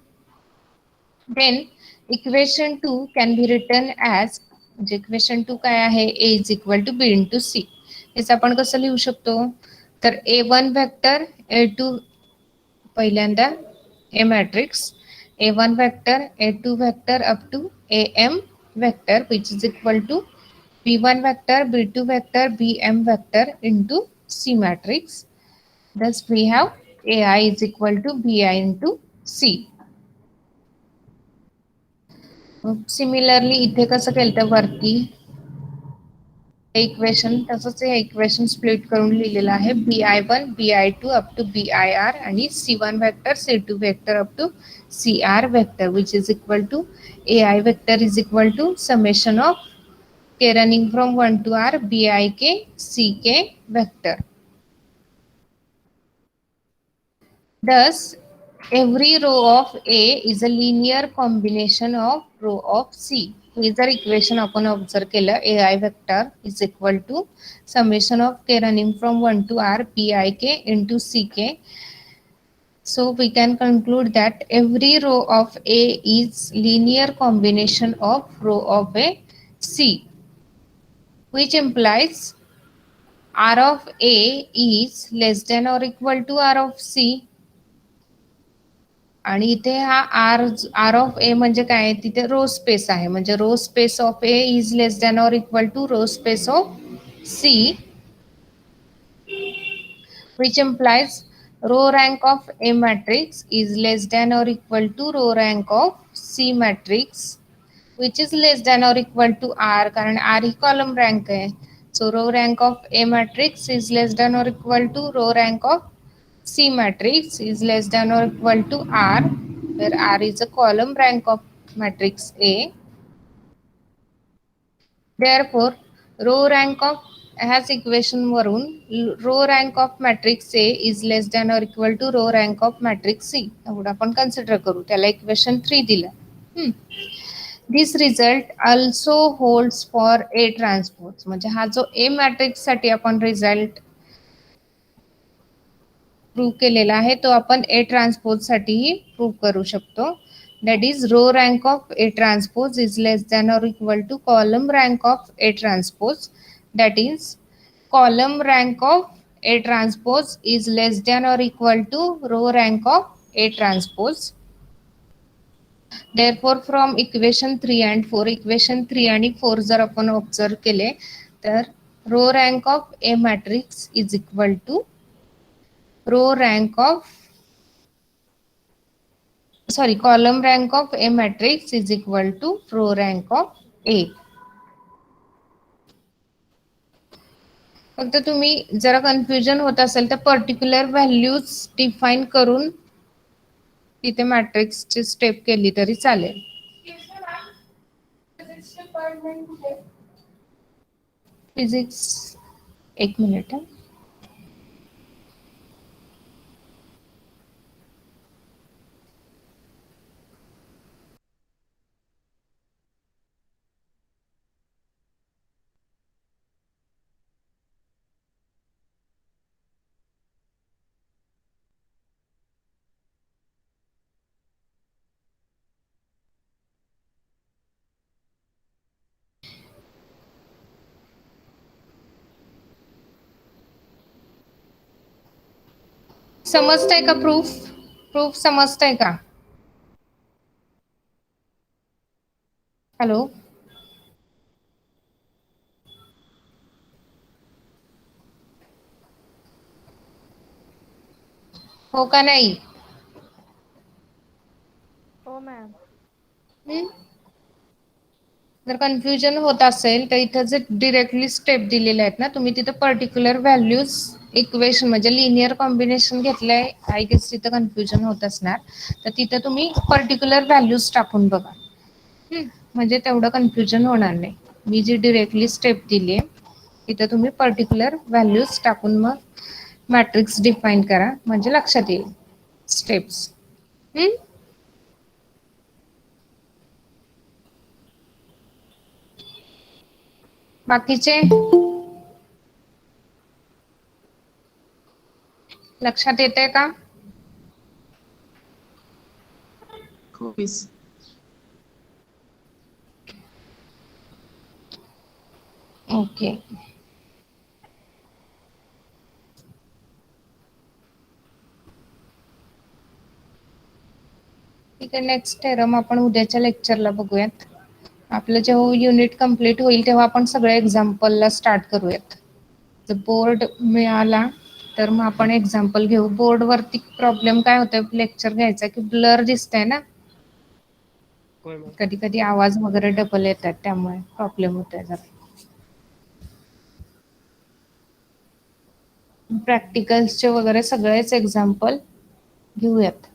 Then equation 2 can be written as म्हणजे इक्वेशन 2 काय आहे A is equal to B into C. हेच आपण कसं लिहू शकतो तर A1 वेक्टर A2 पहिल्यांदा A matrix A1 vector A2 vector up to AM vector which is equal to B1 vector B2 vector BM vector into C matrix. Thus we have AI is equal to BI into C. Similarly इथे कसं केलं तर वरती equation तसंच हे equation split करून लिहिलेलं आहे BI1 BI2 up to BIR आणि C1 vector C2 vector up to CR vector which is equal to AI vector is equal to summation of K running from 1 to R BIK CK vector. Thus every row of A is a linear combination of row of C. हे जर equation आपण observe केलं AI vector is equal to summation of K running from 1 to R BIK into CK. So we can conclude that every row of A is linear combination of row of a C. which implies R of A is less than or equal to R of C. आणि इथे हा R of ए म्हणजे काय, तिथे row space आहे, म्हणजे row space of A is less than or equal to row space of C, which implies row rank of A matrix is less than or equal to row rank of C matrix, which is less than or equal to R, कारण R ही column rank आहे. So row rank of A matrix is less than or equal to row rank of C matrix is less than or equal to R, where R is a column rank of matrix A. Therefore, row rank of has equation वरून row rank of matrix A is less than or equal to row rank of matrix C. एवढं आपण consider करू, त्याला equation 3 दिलं. This result also holds for A transpose. म्हणजे हा जो A matrix साठी आपण रिझल्ट प्रूव्ह केलेला आहे तो आपण A ट्रान्सपोज साठीही प्रूव्ह करू शकतो. That is row rank of A transpose is less than or equal to column rank of A transpose. That is column rank of A transpose is less than or equal to row rank of A transpose. Therefore from equation 3 and 4, equation 3 आणि 4 जर आपण observe केले तर row rank of A matrix is equal to row rank of column rank of A matrix is equal to row rank of A. फक्त तुम्ही जरा confusion होत असेल तर पर्टिक्युलर व्हॅल्यूज डिफाईन करून तिथे मॅट्रिक्सची स्टेप केली तरी चालेल. फिजिक्स, एक मिनिट. समजतंय का प्रूफ समजतंय का? हॅलो, हो का नाही? हो मॅम. जर कन्फ्युजन होत असेल तर इथं जे डिरेक्टली स्टेप दिलेले आहेत ना, तुम्ही तिथं पर्टिक्युलर व्हॅल्यूज इक्वेशन म्हणजे लिनियर कॉम्बिनेशन घेतलंय, आय गेस तिथं कन्फ्युजन होत असणार, तर तिथं तुम्ही पर्टिक्युलर व्हॅल्यूज टाकून बघा. म्हणजे तेवढं कन्फ्युजन होणार नाही. मी जी डिरेक्टली स्टेप दिली आहे तिथं तुम्ही पर्टिक्युलर व्हॅल्यूज टाकून मग मॅट्रिक्स डिफाईन करा, म्हणजे लक्षात येईल स्टेप्स. बाकीचे लक्षात येते का? ओके. ठीक आहे, नेक्स्ट थेरम आपण उद्याच्या लेक्चरला बघूयात. आपलं जेव्हा युनिट कंप्लीट होईल तेव्हा आपण सगळे एक्झाम्पलला स्टार्ट करूयात. जर बोर्ड मिळाला तर मग आपण एक्झाम्पल घेऊ. बोर्ड वरती प्रॉब्लेम काय होतोय, लेक्चर घ्यायचा की ब्लर दिसतंय ना, कधी कधी आवाज वगैरे डबल येतात, त्यामुळे प्रॉब्लेम होतोय जरा. प्रॅक्टिकल्सचे वगैरे सगळेच एक्झाम्पल घेऊयात.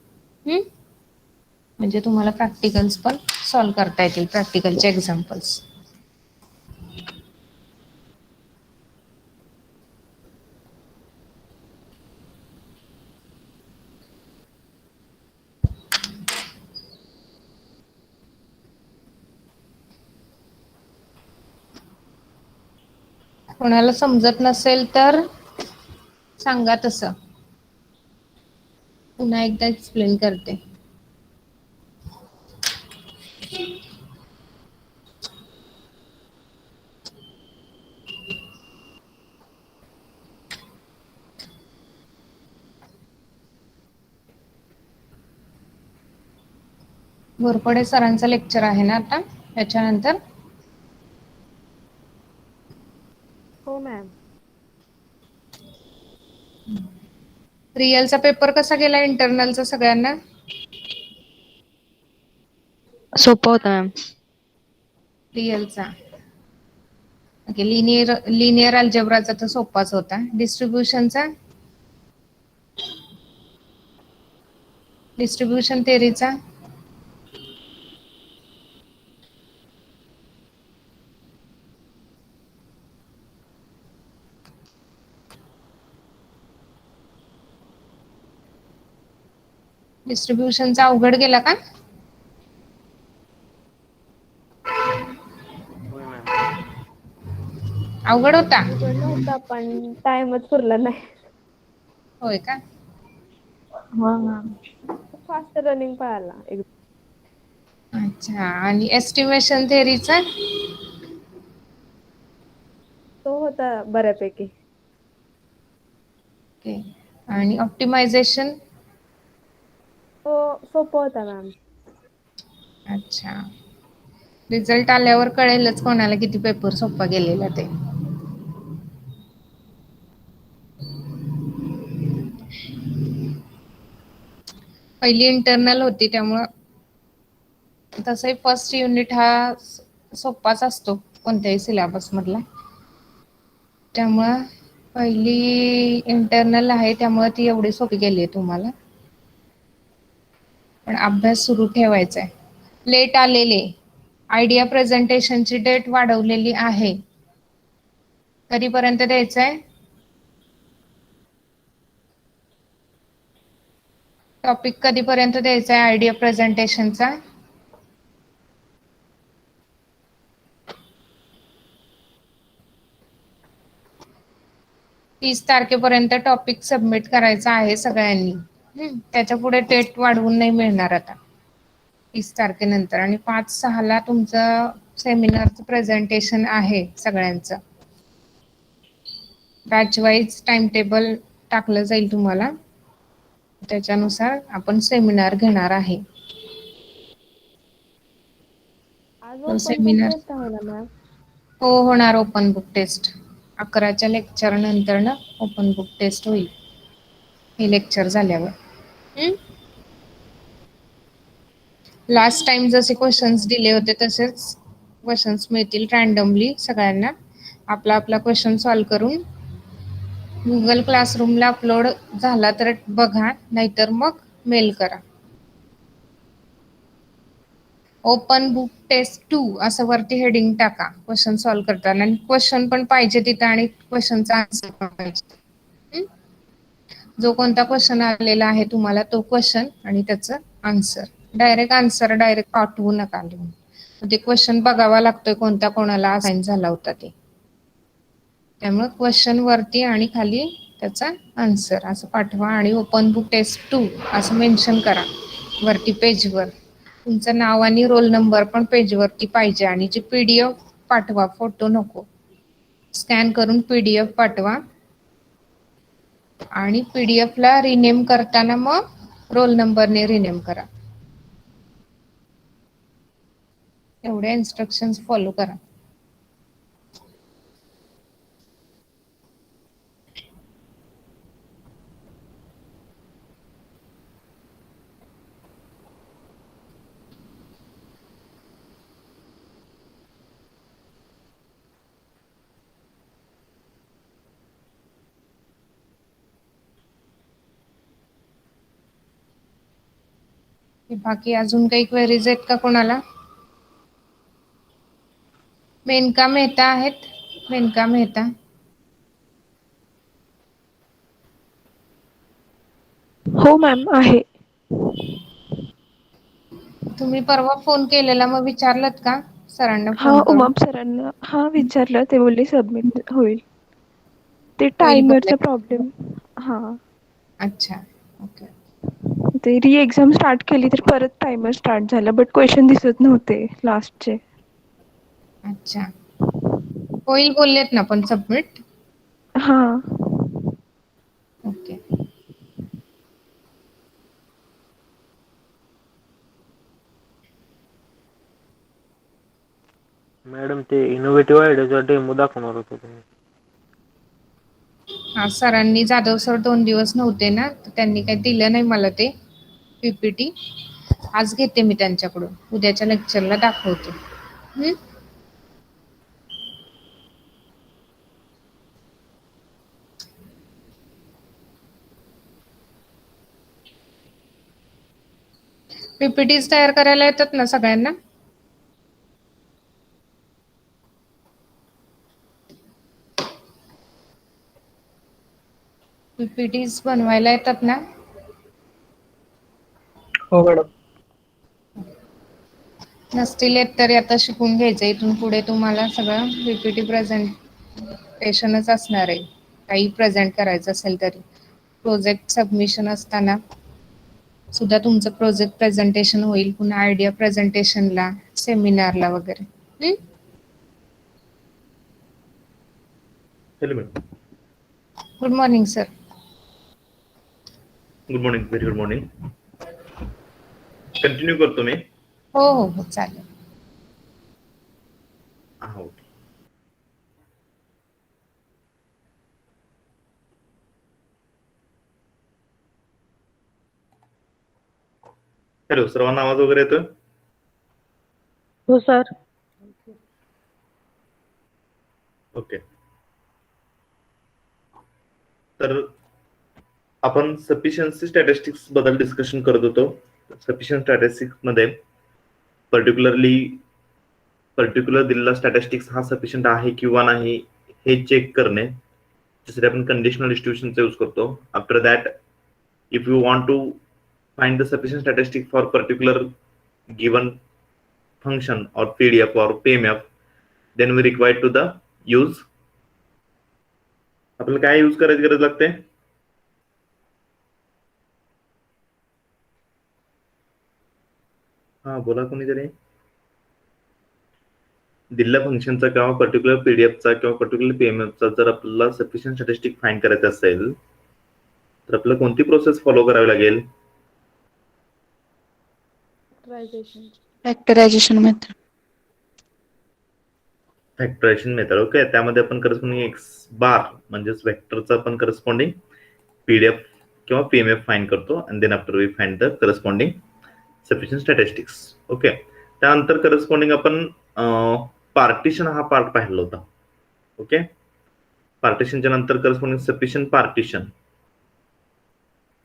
म्हणजे तुम्हाला प्रॅक्टिकल्स पण सॉल्व्ह करता येतील, प्रॅक्टिकलचे एक्झाम्पल्स. कोणाला समजत नसेल तर सांगा, तसं पुन्हा एकदा एक्सप्लेन करते. घोरपडे सरांचं लेक्चर आहे ना आता त्याच्यानंतर? हो मॅम. रिअलचा पेपर कसा गेला इंटरनलचा सगळ्यांना? सोपं होतं मॅम. रिअलचा ओके. लिनियर अल्जेब्राचा तर सोपाच होता. डिस्ट्रीब्युशन थेअरीचा? डिस्ट्रीब्युशनचा अवघड गेला का? होय मॅम. अवघड होता? अवघड नव्हता पण टाइमच पुरला नाही. होय का? हा मॅम. फास्ट रनिंग पळाला एकदम. अच्छा. आणि एस्टिमेशन थेअरीचा? तो होता बऱ्यापैकी. ओके. आणि ऑप्टिमायझेशन? तो सोपा होता मॅम. अच्छा. रिझल्ट आल्यावर कळेलच कोणाला किती पेपर सोपा गेलेला ते. पहिली इंटरनल होती त्यामुळं तसंही फर्स्ट युनिट हा सोपाच असतो कोणत्याही सिलेबस मधला. त्यामुळं पहिली इंटरनल आहे त्यामुळे ती एवढी सोपी गेली आहे तुम्हाला. पण अभ्यास सुरू ठेवायचा आहे. लेट आलेले आयडिया प्रेझेंटेशनची डेट वाढवलेली आहे. कधीपर्यंत द्यायचं आहे? टॉपिक कधीपर्यंत द्यायचा आहे आयडिया प्रेझेंटेशनचा? तीस तारखेपर्यंत टॉपिक सबमिट करायचा आहे सगळ्यांनी. त्याच्या पुढे डेट वाढवून नाही मिळणार आता 30 तारखेनंतर. आणि 5/6 तुमचं सेमिनारचं प्रेझेंटेशन आहे सगळ्यांचं. बॅच वाईज टाइम टेबल टाकलं जाईल तुम्हाला. त्याच्यानुसार आपण सेमिनार घेणार आहे. आज तो ओपन बुक सेमिनार टेस्ट आहे ना मॅम? हो होणार ओपन बुक टेस्ट. 11च्या लेक्चर नंतर ना ओपन बुक टेस्ट होईल. हे लेक्चर झाल्यावर. लास्ट टाइम जसे क्वेश्चन्स दिले होते तसेच क्वेश्चन्स मिळतील रँडमली सगळ्यांना. आपला क्वेश्चन सॉल्व करून गुगल क्लासरूमला अपलोड झाला तर बघा, नाहीतर मग मेल करा. ओपन बुक टेस्ट 2 असं वरती हेडिंग टाका क्वेश्चन सॉल्व करताना. आणि क्वेश्चन पण पाहिजे तिथं आणि क्वेश्चनचा आन्सर पण पाहिजे. जो कोणता क्वेश्चन आलेला आहे तुम्हाला तो क्वेश्चन आणि त्याचं आन्सर. डायरेक्ट पाठवू नका लिहून. ते क्वेश्चन बघावा लागतोय कोणता कोणाला असाइन झाला होता ते. त्यामुळे क्वेश्चन वरती आणि खाली त्याचा आन्सर असं पाठवा. आणि ओपन बुक टेस्ट 2 असं मेन्शन करा वरती पेजवर. तुमचं नाव आणि रोल नंबर पण पेजवरती पाहिजे. आणि जी PDF पाठवा, फोटो नको. स्कॅन करून PDF पाठवा. आणि PDF ला रिनेम करताना मग रोल नंबरने रिनेम करा. एवढ्या इन्स्ट्रक्शन्स फॉलो करा. बाकी अजून काही क्वेरीज आहेत का कोणाला? मेनका मेहता आहेत? मेनका मेहता. हो मॅम आहे. तुम्ही परवा फोन केलेला मग विचारलत का सरांना हा फोन करून? उमाप सरांना विचारलं, ते बोलले सबमिट होईल. ते होईल बोलले. टायमरचा प्रॉब्लेम. हा. अच्छा. ओके. ते री एक्झाम स्टार्ट केली तर परत टायमर स्टार्ट झाला, बट क्वेश्चन दिसत नव्हते लास्टचे. अच्छा. होईल बोललेत ना पण सबमिट? हा. ओके. मॅडम ते इनोव्हेटिव्ह आयडियाचा डेमो दाखवणार होतो तुम्ही. हा सरांनी जाधव सर 2 दिवस नव्हते ना, तर त्यांनी काही दिलं नाही मला ते पीपीटी. आज घेते मी त्यांच्याकडून, उद्याच्या लेक्चरला दाखवते. पीपीटीज तयार करायला येतात ना सगळ्यांना? पीपीटीज बनवायला येतात ना? हो मॅडम. नसतील येत तरी आता शिकून घ्यायचं. इथून पुढे तुम्हाला सगळं पीपीटी प्रेझेंटेशनच असणार आहे. काही प्रेझेंट करायचं असेल तरी. प्रोजेक्ट सबमिशन असताना सुद्धा तुमचं प्रोजेक्ट प्रेझेंटेशन होईल, पुन्हा आयडिया प्रेझेंटेशनला, सेमिनारला वगैरे. Hello madam. Good morning sir. Good morning, very good morning. Continue करतो मी. हो हो हो चालेल. हो. हॅलो, सर्वांना आवाज वगैरे येतोय? हो सर. ओके. तर आपण सफिशियन्सी स्टॅटिस्टिक्स बद्दल डिस्कशन करत होतो. सफिशियंट स्टॅटिस्टिक्स मध्ये पर्टिक्युलर दिलेला स्टॅटिस्टिक्स हा सफिशियंट आहे किंवा नाही हे चेक करणे, त्यासाठी आपण कंडिशनल डिस्ट्रीब्युशनचा यूज करतो. After that, if you want to find the sufficient statistic for particular given function or PDF or PMF, then we require to the use. आपल्याला काय यूज करायची गरज लागते? हा बोला कोणीतरी. दिलेल्या फंक्शनचा किंवा पर्टिक्युलर पीडीएफचा किंवा पर्टिक्युलर पीएमएफचा जर आपल्याला सफिशियंट स्टॅटिस्टिक फाइंड करायचं असेल तर आपल्याला कोणती प्रोसेस फॉलो करावी लागेल? Factorization method. Factorization method. Okay. त्यामध्ये आपण करस्पॉन्डिंग एक्स बार म्हणजेच वेक्टरचा आपण करस्पॉन्डिंग पीडीएफ किंवा पीएमएफ फाइंड करतो आणि then after we find the corresponding sufficient statistics. Okay. त्यानंतर करस्पॉन्डिंग आपण पार्टिशन हा पार्ट पाहिला होता. ओके. पार्टिशनच्या नंतर करस्पॉन्डिंग सफिशियंट पार्टिशन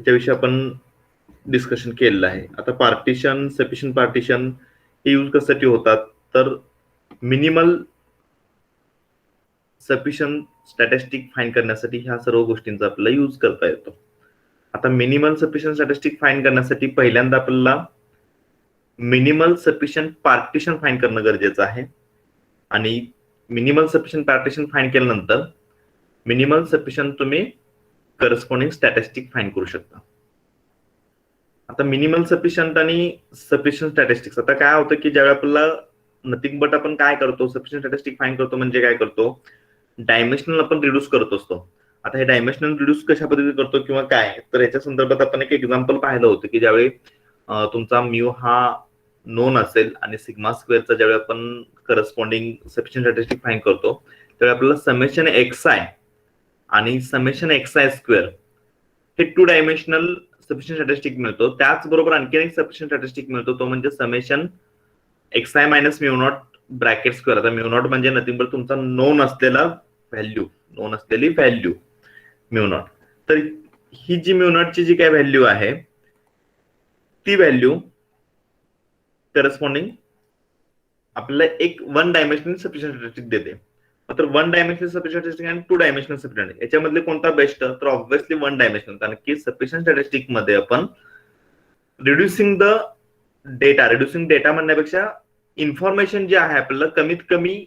याच्याविषयी आपण डिस्कशन केलेलं आहे. आता पार्टिशन, सफिशियंट पार्टिशन हे यूज कशासाठी होतात तर मिनिमल सफिशियंट स्टॅटिस्टिक फाइंड करण्यासाठी ह्या सर्व गोष्टींचा आपल्याला यूज करता येतो. आता मिनिमल सफिशियंट स्टॅटिस्टिक फाइंड करण्यासाठी पहिल्यांदा आपल्याला मिनिमल सफिशियंट पार्टिशन फाइंड करणं गरजेचं आहे आणि मिनिमल सफिशियंट पार्टिशन फाइंड केल्यानंतर मिनिमल सफिशियंट तुम्ही करस्पॉन्डिंग स्टॅटिस्टिक फाइंड करू शकता. आता मिनिमल सफिशियंट आणि सफिशियंट स्टॅटिस्टिक्स, आता काय होतं की ज्यावेळी आपल्याला नथिंग बट आपण काय करतो, सफिशियंट स्टॅटिस्टिक फाइंड करतो म्हणजे काय करतो, डायमेन्शनल आपण रिड्यूस करत असतो. आता हे डायमेन्शनल रिड्यूस कशा पद्धतीने करतो किंवा काय, तर याच्या संदर्भात आपण एक एक्झाम्पल पाहिलं होतं की ज्यावेळी तुमचा म्यू हा नोन असेल आणि सिग्मा स्क्वेअरचा ज्यावेळी आपण करस्पॉन्डिंग सफिशियंट स्टॅटिस्टिक फाइंड करतो त्यावेळी आपल्याला समेशन एक्स आय आणि समेशन एक्स आय स्क्वेअर हे 2 डायमेन्शनल सफिशियंट स्टॅटिस्टिक मिळतो. त्याचबरोबर आणखी एक सफिशियंट स्टॅटिस्टिक मिळतो, तो म्हणजे summation X I minus mu naught bracket square. आता म्यू नॉट म्हणजे नथिंग बट तुमचा नोन असलेला व्हॅल्यू, नोन असलेली व्हॅल्यू म्यू नॉट. तर ही जी म्यू नॉटची जी काय व्हॅल्यू आहे ती व्हॅल्यू करस्पॉन्डिंग आपल्याला एक 1 डायमेन्शनल सफिशियंट स्टॅटिस्टिक देते. तर 1 डायमेन्शनल सफिशियंट स्टॅटिस्टिक आणि 2 डायमेन्शनल सफिशियंट याच्यामधले कोणता बेस्ट, तर ऑब्व्हियसली 1 डायमेन्शनल. कारण की सफिशियंट स्टॅटिस्टिक मध्ये आपण रिड्युसिंग डेटा म्हणण्यापेक्षा इन्फॉर्मेशन जे आहे आपल्याला कमीत कमी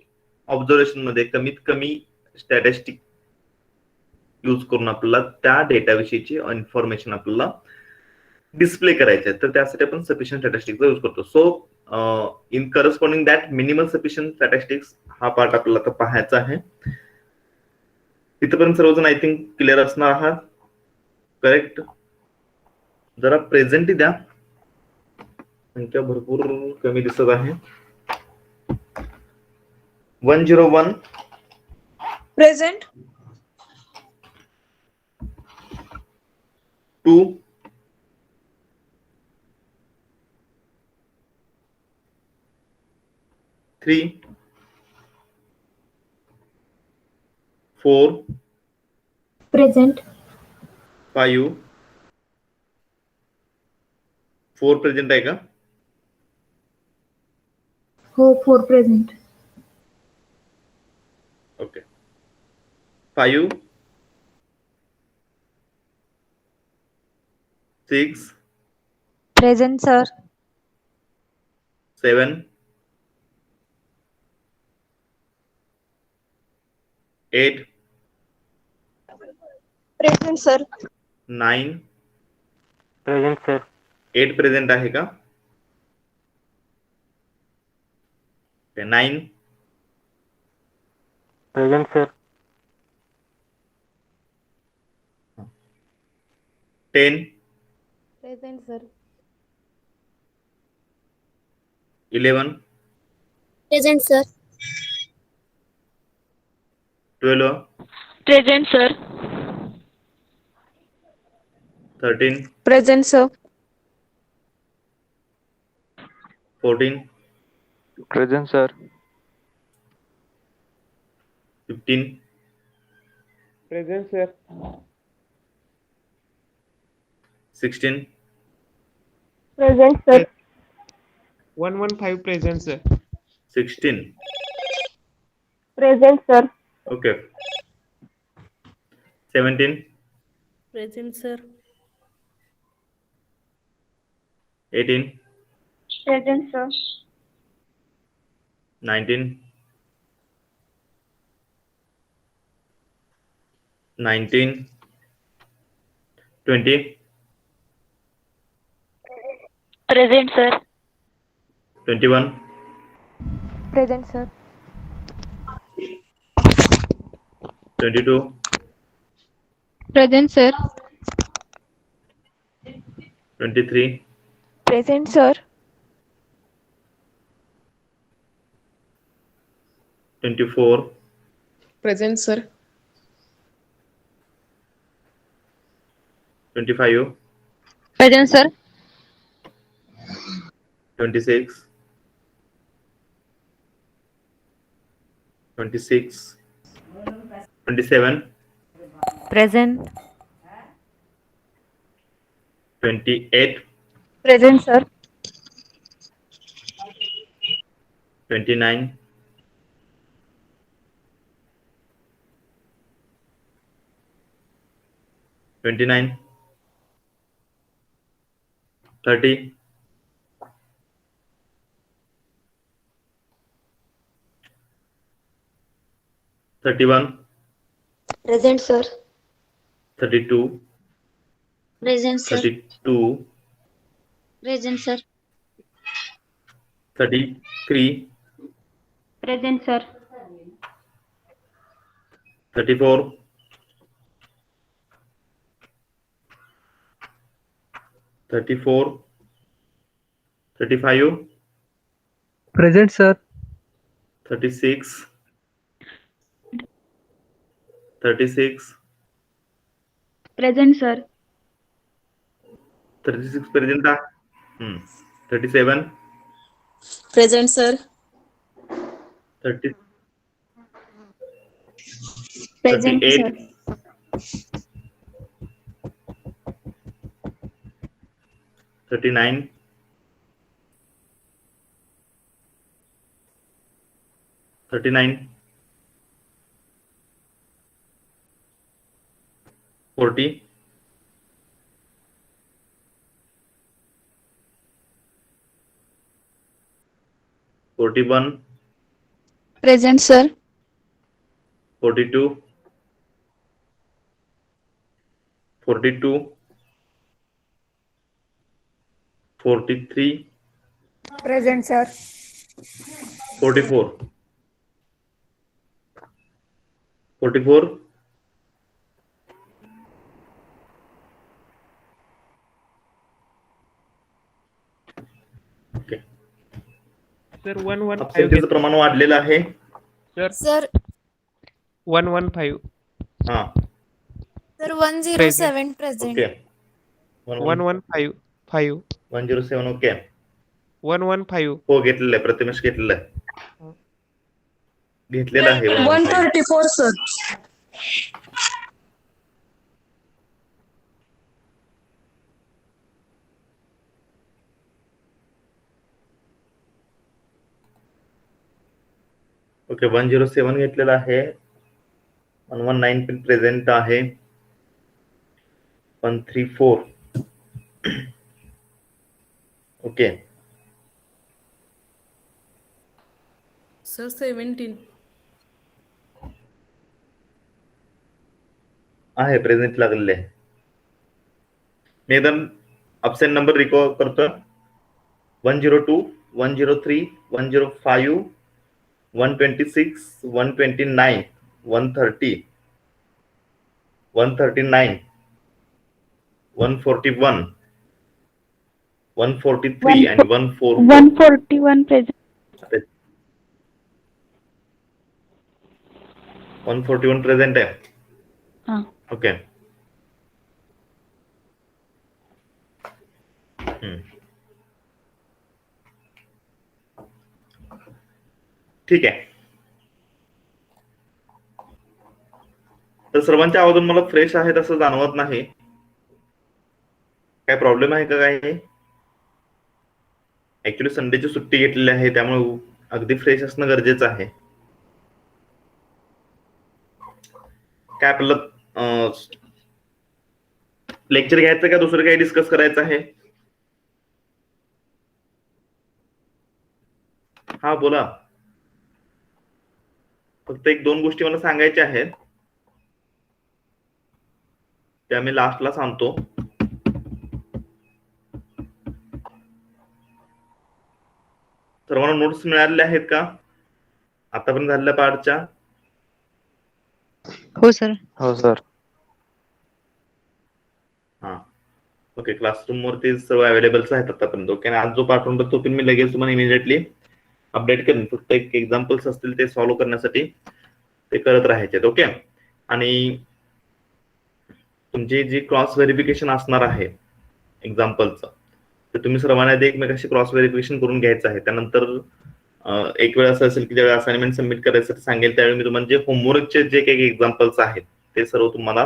ऑब्झर्वेशन मध्ये कमीत कमी स्टॅटिस्टिक यूज करून आपल्याला त्या डेटाविषयीची इन्फॉर्मेशन आपल्याला डिस्प्ले करायचे आहे, तर त्यासाठी आपण सफिशियंट स्टॅटिस्टिक्सचा यूज करतो. So in corresponding that minimum sufficient statistics हा पार्ट आपल्याला आता पाहायचा आहे. इथपर्यंत सर्वजण आय थिंक क्लिअर असणार आहात. करेक्ट. जरा प्रेझेंटी द्या, संख्या भरपूर कमी दिसत आहे. 101, Present. 2, 3, 4, Present. 5, 4 प्रेझेंट आहे का? हो 4 present. Okay. 5, 6, Present, sir. 7, 8, Present, sir. 9, present sir. 8 present आहे का? 9, present sir. 10, Present, sir. 11, present sir. 12, Present, sir. 13, Present, sir. 14, present sir. 15, present sir. 16, Present, sir. 115 present sir. 16. Present, sir. Okay. 17, Present, sir. 18, Present, sir. 19, 20, Present, sir. 21, Present, sir. 22, Present, sir. 23, Present, sir. 24, Present, sir. 25, Present, sir. 26, 26, 27, Present. 28, Present, sir. 29, 29, 30, 31, Present, sir. 32, Present, sir. 32, Present, sir. 33, Present, sir. 34, 34, 35, Present, sir. 36, 36, Present, sir. 36 present आहे. 37, Present, sir. 30, Present, 38, sir. 39, 39, 40, 41, Present, sir. 42, 42, 43, Present, sir. 44, 44, okay. Sir 115 absenteeचं प्रमाण वाढलेलं आहे. Sir 115 हा sir 107 present. Okay 115 107 okay 115 हो घेतलेलं आहे, प्रतिमेश घेतलेलं आहे, घेतलेलं आहे 115. 134 सर. ओके 107 घेतलेलं आहे. 119 पण प्रेझेंट आहे. 134 ओके सर 17. आहे प्रेझेंट लागलेले आहे. मी एकदम अब्सेंट नंबर रिकॉल करतो. 102 103 105 126 129 130 139 141 143 आणि 144. 141 प्रेझेंट. 141 प्रेझेंट आहे. हा. ओके ठीक आहे. तर सर्वांच्या आवाजून मला फ्रेश आहेत असं जाणवत नाही. काय प्रॉब्लेम आहे का? काय ऍक्च्युली संडेची सुट्टी घेतलेली आहे, त्यामुळे अगदी फ्रेश असणं गरजेचं आहे. काय आपलं लेक्चर घ्यायचं का दुसरं काही डिस्कस करायचं आहे? हा बोला. फक्त एक दोन गोष्टी मला सांगायच्या आहेत, त्या मी लास्टला सांगतो. सर्वांना नोट्स मिळालेल्या आहेत का आतापर्यंत झालेल्या पार्टच्या? हो सर. हो सर. हा ओके क्लासरूम वरती सर्व अवेलेबल्स आहेत आतापर्यंत. ओके आज जो पार्ट होता तो पण मी लगेच तुम्हाला इमिडिएटली अपडेट करेन. फक्त एक एक्झाम्पल्स असतील ते सॉल्व्ह करण्यासाठी ते करत राहायचे. ओके आणि तुमची जी क्रॉस व्हेरिफिकेशन असणार आहे एक्झाम्पलचं, तर तुम्ही सर्वांना एकमेकाशी क्रॉस व्हेरिफिकेशन करून घ्यायचं आहे. त्यानंतर एक वेळ असं असेल की ज्यावेळी असाइनमेंट सबमिट करायचं सांगेल त्यावेळी मी तुम्हाला जे होमवर्कचे जे काही एक्झाम्पल्स आहेत ते सर्व तुम्हाला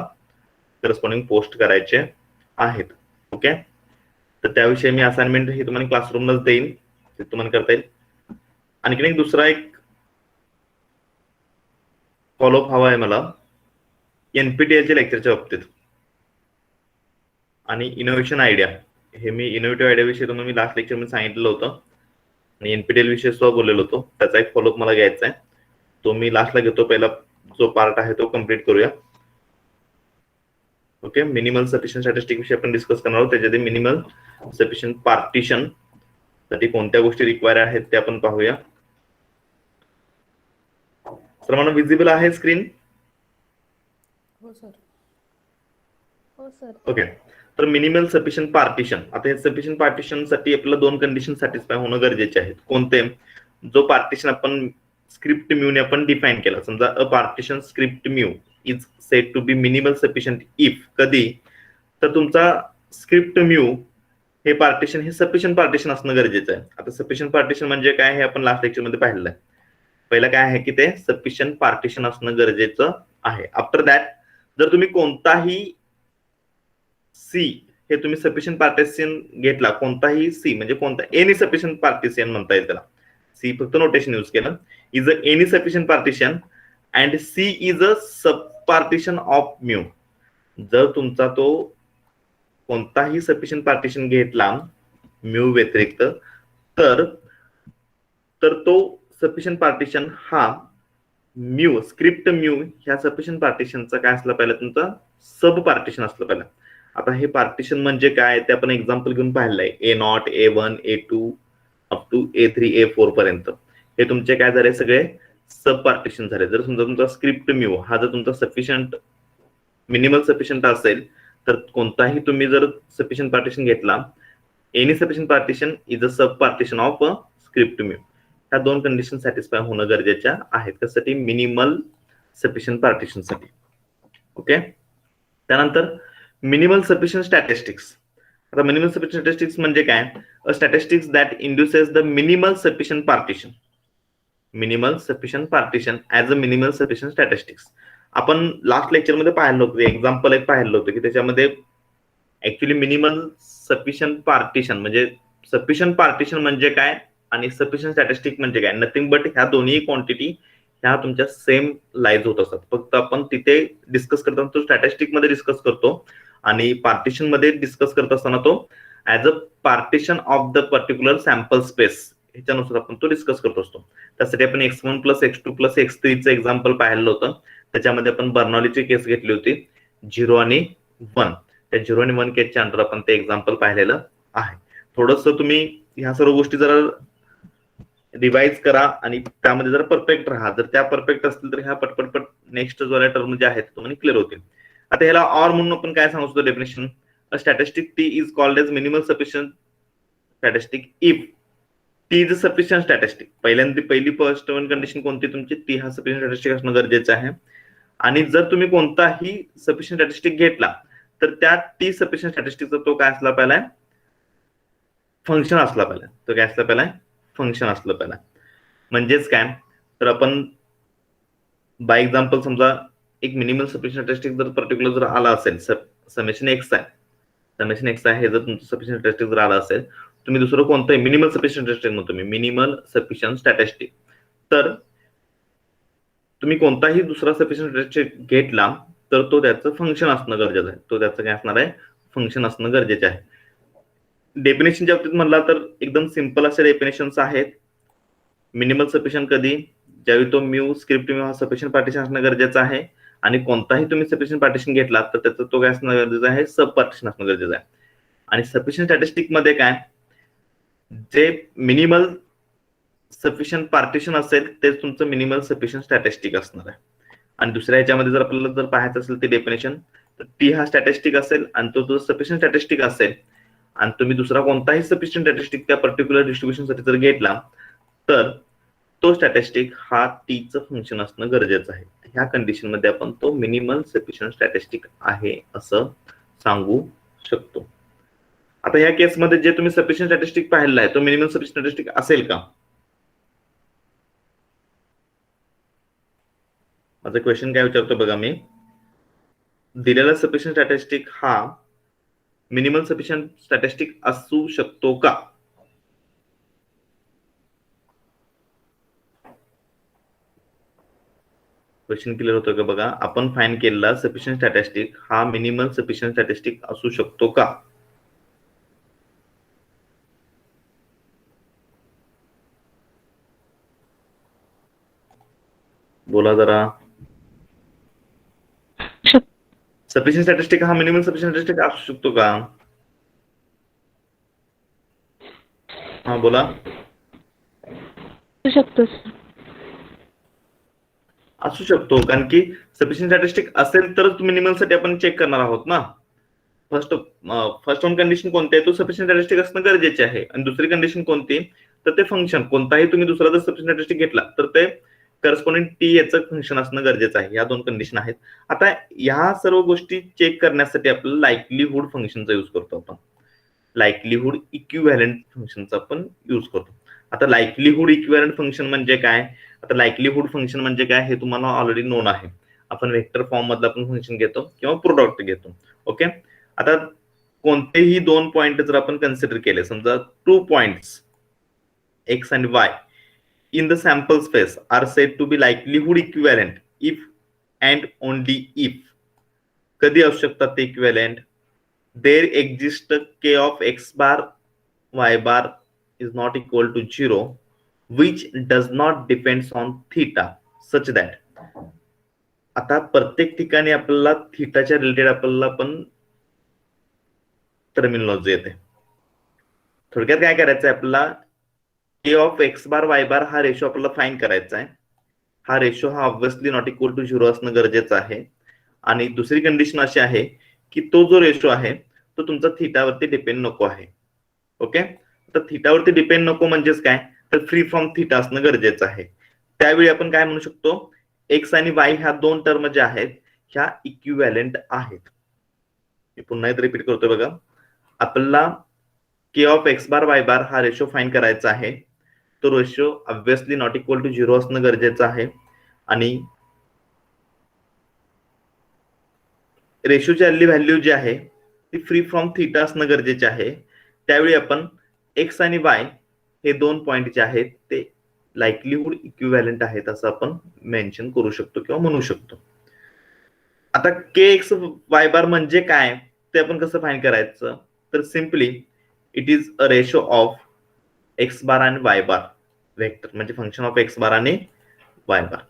करस्पॉन्डिंग पोस्ट करायचे आहेत. ओके तर त्याविषयी मी असाइनमेंट ही तुम्हाला क्लासरूमलाच देईन, ते तुम्हाला करता येईल. आणखीन एक दुसरा एक फॉलोअप हवा आहे मला एनपीटीएलच्या लेक्चरच्या बाबतीत आणि इनोव्हेशन आयडिया. हे मी इनोव्हेटिव्ह आयडिया विषयी तुम्हाला मी लास्ट लेक्चर मध्ये सांगितलं होतं आणि एनपीटीएल विषयी सुद्धा बोललेलो होतो. त्याचा एक फॉलोअप मला घ्यायचा आहे, तो मी लास्टला घेतो. पहिला जो पार्ट आहे तो कम्प्लीट करूया. ओके मिनिमल सफिशियंट स्टॅटिस्टिक विषयी आपण डिस्कस करणार आहोत. त्याच्यामध्ये मिनिमल सफिशियंट पार्टिशन साठी कोणत्या गोष्टी रिक्वायर आहेत ते आपण पाहूया. सर्वांना विजिबल आहे स्क्रीन? हो सर. हो सर. ओके तर मिनिमल सफिशियंट पार्टिशन. आता हे सफिशियंट पार्टिशन साठी आपल्याला दोन कंडिशन सॅटिस्फाय होणं गरजेचे आहेत. कोणते? जो पार्टिशन आपण स्क्रिप्ट म्यूने आपण डिफाईन केला. समजा a partition script mu is said to be minimal sufficient if कधी तर तुमचा स्क्रिप्ट म्यू हे पार्टिशन हे सफिशियंट पार्टिशन असणं गरजेचं आहे. आता सफिशियंट पार्टिशन म्हणजे काय हे आपण लास्ट लेक्चर मध्ये पाहिलेलं आहे. पहिलं काय आहे की ते सफिशियंट पार्टिशन असणं गरजेचं आहे. आफ्टर दॅट जर तुम्ही कोणताही सी हे तुम्ही सफिशियंट पार्टिशन घेतला, कोणताही सी म्हणजे कोणता एनी सफिशियंट पार्टिशन म्हणता येईल त्याला. सी फक्त नोटेशन यूज केलं. Is a any sufficient partition and C is a sub partition of mu. जर तुमचा तो कोणताही सफिशियंट पार्टिशन घेतला म्यू व्यतिरिक्त तर तो सफिशियंट पार्टिशन हा म्यू स्क्रिप्ट म्यू ह्या सफिशियंट पार्टिशनचा काय असला पाहिजे? तुमचा सब पार्टिशन असलं पाहिजे. आता हे पार्टिशन म्हणजे काय ते आपण एक्झाम्पल घेऊन पाहिलं आहे. A0 A1 A2 up to A3 A4 पर्यंत हे तुमचे काय झाले? सगळे सब पार्टिशन झाले. जर समजा तुमचा स्क्रिप्ट म्यू हा जर तुमचा सफिशियंट मिनिमल सफिशियंट असेल तर कोणताही तुम्ही जर सफिशियंट पार्टिशन घेतला, any sufficient partition is a sub partition of script mu. ह्या दोन कंडिशन सॅटिस्फाय होणं गरजेच्या आहेत. त्यासाठी मिनिमल सफिशियंट पार्टिशनसाठी. ओके. त्यानंतर मिनिमल सफिशियंट स्टॅटिस्टिक्स. आता मिनिमल सफिशियंट स्टॅटिस्टिक्स म्हणजे काय? A statistics that induces the minimal sufficient partition. Minimal sufficient partition as a minimal sufficient statistics. आपण लास्ट लेक्चरमध्ये पाहिलं होतं, एक्झाम्पल एक पाहिलं होतं की त्याच्यामध्ये ऍक्च्युली मिनिमल सफिशियंट पार्टिशन म्हणजे काय आणि सफिशियंट स्टॅटिस्टिक म्हणजे काय? नथिंग बट ह्या दोन्ही क्वांटिटी ह्या तुमच्या सेम लाईज होत असतात. फक्त आपण तिथे डिस्कस करताना तो स्टॅटिस्टिक मध्ये डिस्कस करतो आणि पार्टिशन मध्ये डिस्कस करत असताना तो as a partition of the particular sample space ह्याच्यानुसार आपण तो डिस्कस करत असतो. त्यासाठी आपण x1 + x2 + x3 चं एक्झाम्पल पाहिलं होतं. त्याच्यामध्ये आपण बर्नॉलीची केस घेतली होती 0 आणि 1. त्या 0 आणि 1 केसच्या अंडर आपण ते एक्झाम्पल पाहिलेलं आहे. थोडंसं तुम्ही ह्या सर्व गोष्टी जरा रिवाइज करा आणि त्यामध्ये जर परफेक्ट राहा. जर त्या परफेक्ट असतील तर ह्या पटपट नेक्स्ट जो टर्म जे आहेत तुम्हाला क्लिअर होतील. आता ह्याला ऑर म्हणून आपण काय सांगू शकतो definition? A statistic T is called as minimal sufficient statistic if T is a sufficient statistic. पहिली फर्स्ट वन कंडिशन कोणती तुमची? टी हा सफिशियंट स्टॅटिस्टिक असणं गरजेचं आहे. आणि जर तुम्ही कोणताही सफिशियंट स्टॅटिस्टिक घेतला तर त्या टी सफिशियंट स्टॅटिस्टिकचा तो काय असला पाहिजे? फंक्शन असला पाहिजे. तो काय असला पाहिजे? फंक्शन असलं पाहिजे. म्हणजेच काय? तर आपण बाय एक्झाम्पल समजा एक मिनिमल सफिशियंट स्टॅटिस्टिक जर पर्टिक्युलर जर आला असेल, समेशन एक्स आहे हे जर तुमचं सफिशियंट स्टॅटिस्टिक जर आला असेल, तुम्ही दुसरं कोणतंही मिनिमल सफिशियंट स्टॅटिस्टिक म्हणतो मी, मिनिमल सफिशियंट स्टॅटिस्टिक, तर तुम्ही कोणताही दुसरा सफिशियंट स्टॅटिस्टिक घेतला तर तो त्याचं फंक्शन असणं गरजेचं आहे. तो त्याचं काय असणार आहे? फंक्शन असणं गरजेचं आहे. डेफिनेशनच्या बाबतीत म्हणला तर एकदम सिंपल असे डेफिनेशन्स आहेत. मिनिमल सफिशियंट कधी? ज्यावेळी तो म्यू स्क्रिप्ट म्यू हा सफिशियंट पार्टिशन असणं गरजेचं आहे आणि कोणताही तुम्ही सफिशियंट पार्टिशन घेतला तर त्याचं तो काय असणं गरजेचं आहे? सब पार्टिशन असणं गरजेचं आहे. आणि सफिशियंट स्टॅटिस्टिक मध्ये काय? जे मिनिमल सफिशियंट पार्टिशन असेल तेच तुमचं मिनिमल सफिशियंट स्टॅटिस्टिक असणार आहे. आणि दुसऱ्या ह्याच्यामध्ये जर आपल्याला जर पाहायचं असेल ते डेफिनेशन, तर टी हा स्टॅटिस्टिक असेल आणि तो सफिशियंट स्टॅटिस्टिक असेल आणि तुम्ही दुसरा कोणताही सफिशियंट स्टॅटिस्टिक त्या पर्टिक्युलर डिस्ट्रीब्युशन साठी जर घेतला तर तो स्टॅटिस्टिक हा टीचं फंक्शन असणं गरजेचं आहे. ह्या कंडिशन मध्ये आपण तो मिनिमल सफिशियंट स्टॅटिस्टिक आहे असं सांगू शकतो. आता या केसमध्ये जे तुम्ही सफिशियंट स्टॅटिस्टिक पाहिलेला आहे तो मिनिमल सफिशियंट स्टॅटिस्टिक असेल का? माझं क्वेश्चन काय विचारतो बघा मी, दिलेला सफिशियंट स्टॅटिस्टिक हा मिनिमल सफिशियंट स्टॅटिस्टिक असू शकतो का? क्वेश्चन क्लिअर होतो का बघा. आपण फाइंड केलेला सफिशियंट स्टॅटिस्टिक हा मिनिमल सफिशियंट स्टॅटिस्टिक असू शकतो का? बोला जरा. सफिशियंट स्टॅटिस्टिक हा मिनिमल सफिशियंट स्टॅटिस्टिक असू शकतो का? हा बोला. असू शकतो कारण की सफिशियंट स्टॅटिस्टिक असेल तरच मिनिमल साठी आपण चेक करणार आहोत ना. फर्स्ट वन कंडिशन कोणती आहे? तो सफिशियंट स्टॅटिस्टिक असणं गरजेचे आहे. आणि दुसरी कंडिशन कोणती? तर ते फंक्शन कोणताही तुम्ही दुसरा जर सफिशियंट स्टॅटिस्टिक घेतला तर ते करस्पॉन्डिंग टी याचं फंक्शन असणं गरजेचं आहे. या दोन कंडिशन आहेत. आता ह्या सर्व गोष्टी चेक करण्यासाठी आपल्याला लाईकलीहुड फंक्शनचा यूज करतो आपण. लाईकलीहुड इक्विव्हॅलंट फंक्शनचा आपण यूज करतो. आता लाईकलीहुड इक्विव्हॅलंट फंक्शन म्हणजे काय? आता लाईकलीहुड फंक्शन म्हणजे काय हे तुम्हाला ऑलरेडी नोन आहे. आपण वेक्टर फॉर्म मधलं आपण फंक्शन घेतो किंवा प्रोडक्ट घेतो. ओके. आता कोणतेही दोन पॉइंट जर आपण कन्सिडर केले, समजा 2 points x and y in the sample space are said to be likelihood equivalent if and only if. कधी असू शकतात ते equivalent? there exists k of x bar y bar is not equal to 0 which does not depends on theta such that. आता प्रत्येक ठिकाणी आपल्याला थीटाच्या related आपल्याला पण टर्मिनॉलॉजी येते. थोडक्यात काय करायचं आहे आपल्याला? k of x bar y बार हा रेशो आपल्याला फाइंड करायचा आहे. हा रेशो हा ऑब्व्हियसली नॉट इक्वल टू 0 असणं गरजेचं आहे. आणि दुसरी कंडिशन अशी आहे की तो जो रेशो आहे तो तुमचा थीटावरती डिपेंड नको आहे. ओके. तर थीटावरती डिपेंड नको म्हणजेच काय? तर फ्री फ्रॉम थिटा असणं गरजेचं आहे. त्यावेळी आपण काय म्हणू शकतो, एक्स आणि वाय ह्या दोन टर्म ज्या आहेत ह्या इक्विव्हॅलेंट आहेत. मी पुन्हा एकदा रिपीट करतोय बघा. आपल्याला K of X bar Y bar हा रेशो फाइंड करायचा आहे. तो ratio obviously not equal to 0 असणं गरजेचं आहे आणि रेशोची व्हॅल्यू जी आहे ती फ्री फ्रॉम थिटा असणं गरजेचे आहे. त्यावेळी आपण एक्स आणि वाय हे दोन पॉइंट जे आहेत ते लाईकलीहूड इक्विव्हॅलेंट आहेत असं आपण मेन्शन करू शकतो किंवा म्हणू शकतो. आता के एक्स वाय बार म्हणजे काय ते आपण कसं फाइंड करायचं, तर simply it is a ratio of X bar आणि वाय बार वेक्टर, म्हणजे फंक्शन ऑफ एक्स बार आणि वाय बार.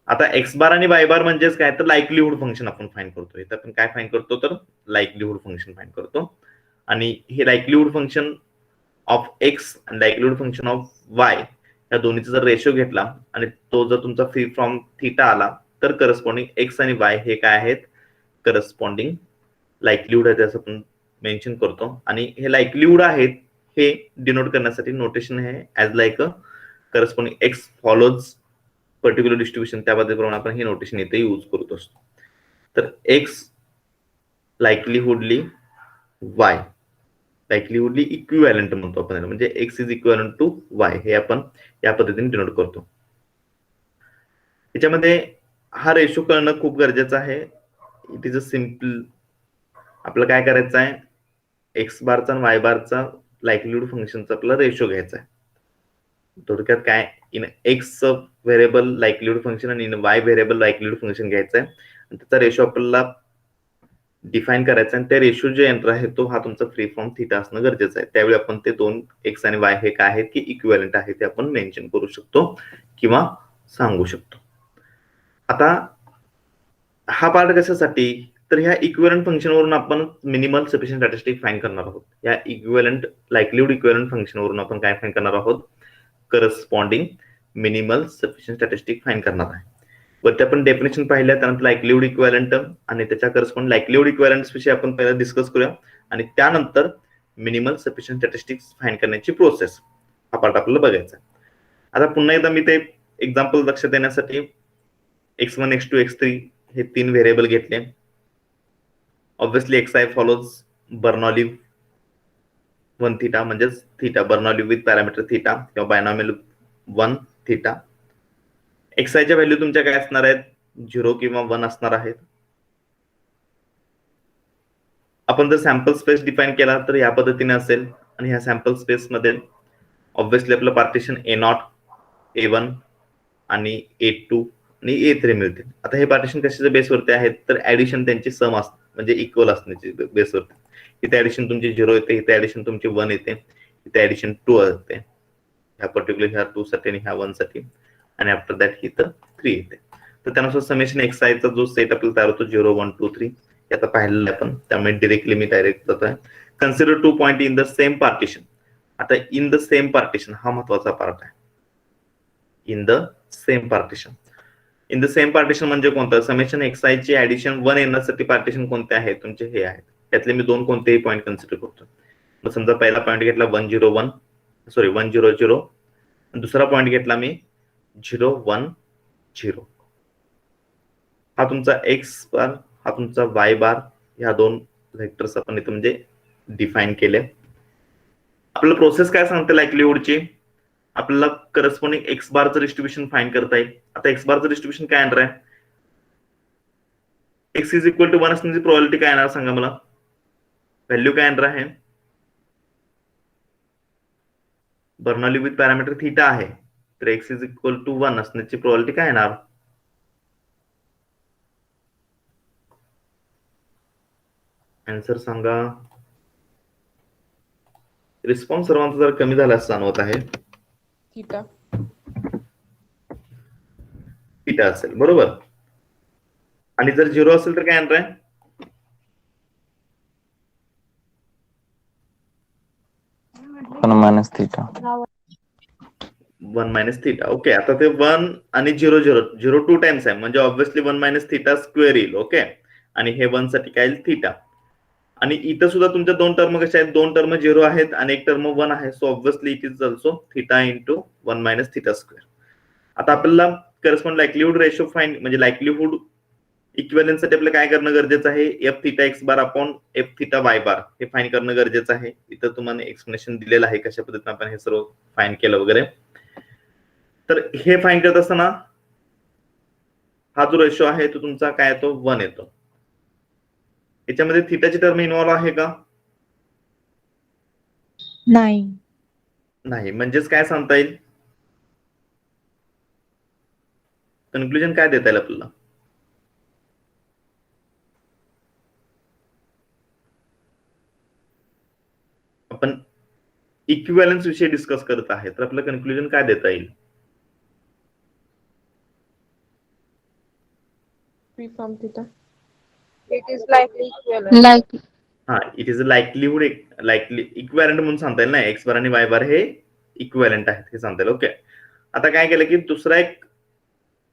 आता एक्स बार आणि वाय बार म्हणजेच काय, तर लाईकलीहूड फंक्शन आपण फाइंड करतो. इथं आपण काय फाइंड करतो, तर लाईकलीहूड फंक्शन फाइंड करतो. आणि हे लाईकलीहूड फंक्शन ऑफ एक्स आणि लाईकलीहूड फंक्शन ऑफ वाय या दोन्हीचा जर रेशो घेतला आणि तो जर तुमचा फ्री फ्रॉम थिटा आला तर करस्पॉन्डिंग एक्स आणि वाय हे काय आहेत, करस्पॉन्डिंग लाईकलीहूड आहे असं आपण मेन्शन करतो. आणि हे लाईकलीहूड आहेत हे डिनोट करण्यासाठी नोटेशन आहे as like a corresponding X follows particular distribution, त्याबद्दल आपण हे नोटेशन इथे यूज करत असतो. तर X likelihoodly Y likelihoodly equivalent म्हणतो आपण, म्हणजे X is equivalent to Y हे आपण या पद्धतीने डिनोट करतो. याच्यामध्ये हा रेशो कळणं खूप गरजेचं आहे. इट इज अ सिम्पल, आपलं काय करायचं आहे, एक्स बारचा आणि वाय बारचा लाईकलीहूड फंक्शनचा आपला रेशो घ्यायचा आहे. थोडक्यात काय, इन एक्स व्हेरिएबल लाईकलीहूड फंक्शन आणि इन वाय व्हेरिएबल लाईकलीहूड फंक्शन घ्यायचं आहे आणि त्याचा रेशो आपल्याला डिफाईन करायचा. आणि त्या रेशो जे एंटर आहे तो हा तुमचा फ्री फ्रॉम थिटा असणं गरजेचं आहे. त्यावेळी आपण ते दोन एक्स आणि वाय हे काय आहेत की इक्विव्हॅलेंट आहे ते आपण मेन्शन करू शकतो किंवा सांगू शकतो. आता हा पार्ट कशासाठी, तर ह्या इक्विव्हॅलेंट फंक्शन वरून आपण मिनिमल सफिशियंट स्टॅटिस्टिक फाइंड करणार आहोत. या इक्विव्हॅलेंट लाईकलीहूड इक्विव्हॅलेंट फंक्शन वरून आपण काय फाइंड करणार आहोत, corresponding minimal sufficient statistic find करणार आहे. वरती आपण डेफिनेशन पाहिल्या, त्यानंतर लाईकलीहूड इक्विव्हॅलेंट आणि त्याच्या करस्पॉन्डिंग लाईकलीहूड इक्विव्हॅलेंट्स विषयी आपण पहिला डिस्कस करूया आणि त्यानंतर मिनिमल सफिशियंट स्टॅटिस्टिक्स फाइंड करण्याची प्रोसेस हा पार्ट आपल्याला बघायचा. आता पुन्हा एकदा मी ते एक्झाम्पल लक्षात देण्यासाठी x1 x2 x3 हे तीन व्हेरिएबल घेतले. Obviously xi follows Bernoulli 1 theta म्हणजेच theta Bernoulli with parameter theta किंवा बायनॉमियल 1 थीटा. xi च्या व्हॅल्यू तुमच्या काय असणार आहेत, 0 किंवा 1 असणार आहेत. आपण जर सॅम्पल स्पेस डिफाईन केला तर या पद्धतीने असेल आणि ह्या सॅम्पल स्पेस मध्ये ऑब्व्हियसली आपलं पार्टिशन A0 A1 आणि A2 आणि A3 मिळते. आता हे पार्टिशन कशाच्या बेसवरती आहेत, तर ऍडिशन त्यांची सम म्हणजे इक्वल असण्याची बेसवरती. इथे ऍडिशन तुमची 0 येते, इथे ऍडिशन तुमची 1 येते, इथे ऍडिशन 2 येते ह्या पर्टिक्युलर ह्या 2 साठी आणि ह्या 1 साठी, आणि आफ्टर दॅट इथं 3 येते. तर त्यानुसार समेशन xi चा जो सेट आपल्याला तयार होतो 0 1 2 3 हे आता पाहिलेलं आपण, त्यामुळे डिरेक्टली मी डायरेक्ट जातोय. Consider 2 point in the same partition. आता इन द सेम पार्टिशन हा महत्वाचा पार्ट आहे. In the same partition, in the same partition म्हणजे कोणतं, समेशन xi ची ऍडिशन 1 येण्यासाठी पार्टिशन कोणते आहेत तुमचे हे आहेत. त्यातले मी दोन कोणतेही पॉइंट कन्सिडर करतो. मग समजा पहिला पॉइंट घेतला 1 0 1 सॉरी 1 0 0, दुसरा पॉइंट घेतला मी 0 1 0. हा तुमचा एक्स बार, हा तुमचा वाय बार, ह्या दोन व्हेक्टर्स आपण इथे म्हणजे डिफाईन केले. आपलं प्रोसेस काय सांगते लाईकलीहूडची, आपल्याला करस्पॉन्डिंग एक्स बारचं डिस्ट्रीब्युशन फाइंड करता येईल. आता एक्स बारचं डिस्ट्रीब्युशन काय येणार आहे, एक्स इज इक्वल टू 1 असण्याची प्रोबॅबिलिटी काय येणार सांगा मला, व्हॅल्यू काय येणार आहे, बर्नौली विथ पॅरामीटर थीटा आहे, तर एक्स इज इक्वल टू 1 असण्याची प्रोबॅबिलिटी काय येणार, आन्सर सांगा. रिस्पॉन्स सर्वांचा जर कमी झाला असं जाणवत आहे. थीटा थीटा असेल बरोबर. आणि जर 0 असेल तर काय येणार आहे, minus theta 1 minus theta. Okay, आता ते 1 आणि 0 0 0 2 टाइम्स आहे म्हणजे ऑब्व्हियसली 1 मायनस थीटा स्क्वेअर येईल. ओके, आणि हे 1 साठी काय येईल थीटा. आणि इथं सुद्धा तुमच्या दोन टर्म कशा आहेत, दोन टर्म 0 आहेत आणि एक टर्म 1 आहे. So obviously it is also theta into 1 minus theta square. आता आपल्याला करस्पॉन्ड लाईकलीहुड रेशो फाइंड म्हणजे लाईकलीहुड इक्विव्हॅलेन्स साठी आपल्याला काय करणं गरजेचं आहे, F theta X bar upon F theta Y bar हे फाइंड करणं गरजेचं आहे. इथं तुम्हाला एक्सप्लेनेशन दिलेलं आहे कशा पद्धतीने आपण हे सर्व फाइंड केलं वगैरे. तर हे फाइंड करत असताना हा जो रेशो आहे तो तुमचा काय येतो, 1 येतो. याच्यामध्ये थिटाची टर्म इन्व्हॉल्व आहे का, नाही. म्हणजेच काय सांगता येईल, कन्क्लुजन काय देता येईल आपल्याला, आपण इक्विव्हॅलन्स विषयी डिस्कस करत आहे तर आपलं कन्क्लुजन काय देता येईल. From theta it is likely equivalent. Like हा, it is a likelihood likely equivalent म्हणून सांगता येईल ना, एक्स बार आणि वाय बार हे इक्विव्हॅलेंट आहेत हे सांगता येईल. ओके, आता काय केलं की दुसरा एक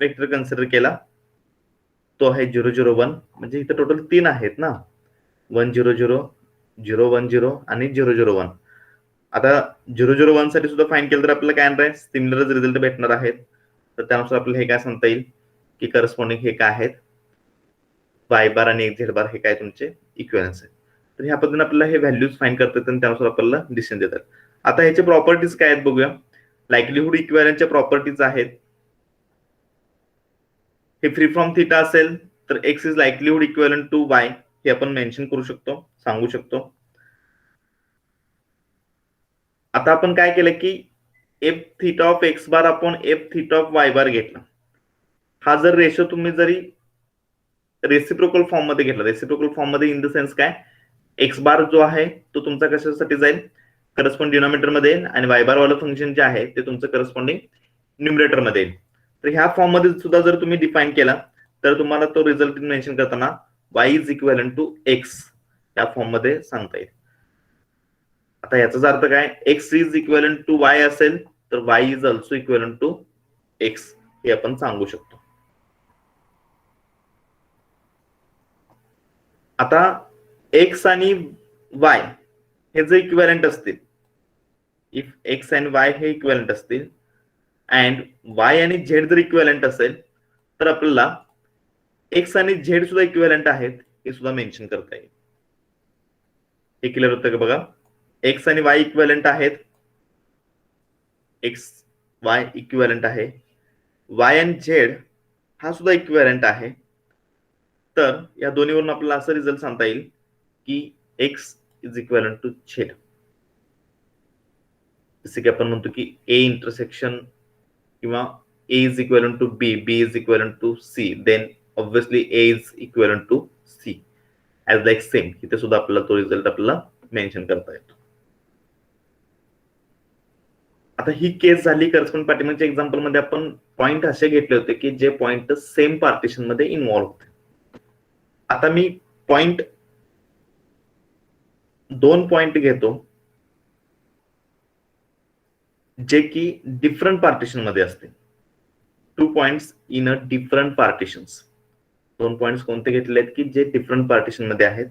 वेक्टर कन्सिडर केला, तो आहे 0 0 1. म्हणजे इथं टोटल 3 आहेत ना, 1 0 0 0 1 0 आणि 0 0 1. आता 0 0 1 साठी सुद्धा फाइंड केलं तर आपल्याला काय येणार आहे, सिमिलरच रिझल्ट भेटणार आहेत. तर त्यानुसार आपल्याला हे काय सांगता येईल की करस्पॉन्डिंग हे काय आहेत, वाय बार आणि झेड बार हे काय तुमचे इक्विव्हॅलेन्स आहेत. तर ह्या पद्धतीने आपल्याला हे व्हॅल्यूज फाइंड करता येतात आणि त्यानुसार आपल्याला डिसिजन देतात. आता ह्याचे प्रॉपर्टीज काय आहेत बघूया. लाईकलीहुड इक्विव्हॅलेंटच्या प्रॉपर्टीज आहेत, हे फ्री फ्रॉम थिटा असेल तर X is likelihood equivalent to Y हे आपण मेन्शन करू शकतो, सांगू शकतो. आता आपण काय केलं की F theta of X bar upon F theta of Y bar घेतला. हा जर रेशो तुम्ही जरी रेसिप्रोकल फॉर्म मध्ये घेतला, रेसिप्रोकल फॉर्म मध्ये इन द सेन्स काय, एक्स बार जो आहे तो तुमचा कशासाठी जाईल, करस्पॉन्ड डिनॉमिनेटर मध्ये येईल आणि वाय बार वाला फंक्शन जे आहे ते तुमचं करस्पॉन्डिंग न्यूमरेटर मध्ये येईल. तर ह्या फॉर्म मध्ये सुद्धा जर तुम्ही डिफाईन केला तर तुम्हाला तो रिझल्ट मेन्शन करताना y is equivalent to X या फॉर्म मध्ये सांगता येईल. आता याचाच अर्थ काय, X is equivalent to Y असेल तर y is also equivalent to X हे आपण सांगू शकतो. आता एक्स आणि वाय हे जर इक्विव्हॅलेंट असतील, इफ एक्स अँड वाय हे इक्विव्हॅलेंट असतील अँड वाय आणि झेड जर इक्विव्हॅलेंट असेल तर आपल्याला एक्स आणि झेड सुद्धा इक्विव्हॅलेंट आहेत हे सुद्धा मेन्शन करता येईल. हे क्लिअर होतं का बघा, एक्स आणि वाय इक्विव्हॅलेंट आहेत, एक्स वाय इक्विव्हॅलेंट आहे, वाय आणि झेड हा सुद्धा इक्विव्हॅलेंट आहे. तर या दोन्हीवरून आपल्याला असं रिझल्ट सांगता येईल की X is equivalent to Z. जसे की आपण म्हणतो की ए इंटरसेक्शन किंवा A is equivalent to B, B is equivalent to C, then obviously A is equivalent to C. As like same, इथे सुद्धा आपल्याला तो रिझल्ट आपल्याला मेन्शन करता येतो. आता ही केस झाली करस्पॉन्ड पार्टिशनच्या एक्झाम्पल मध्ये आपण पॉइंट असे घेतले होते की जे पॉइंट सेम पार्टिशन मध्ये इन्व्हॉल्व होते. आता मी पॉइंट 2 पॉइंट घेतो जे की डिफरंट पार्टिशन मध्ये असते. 2 points in a different partitions. 2 points कोणते घेतले आहेत की जे डिफरंट पार्टिशन मध्ये आहेत.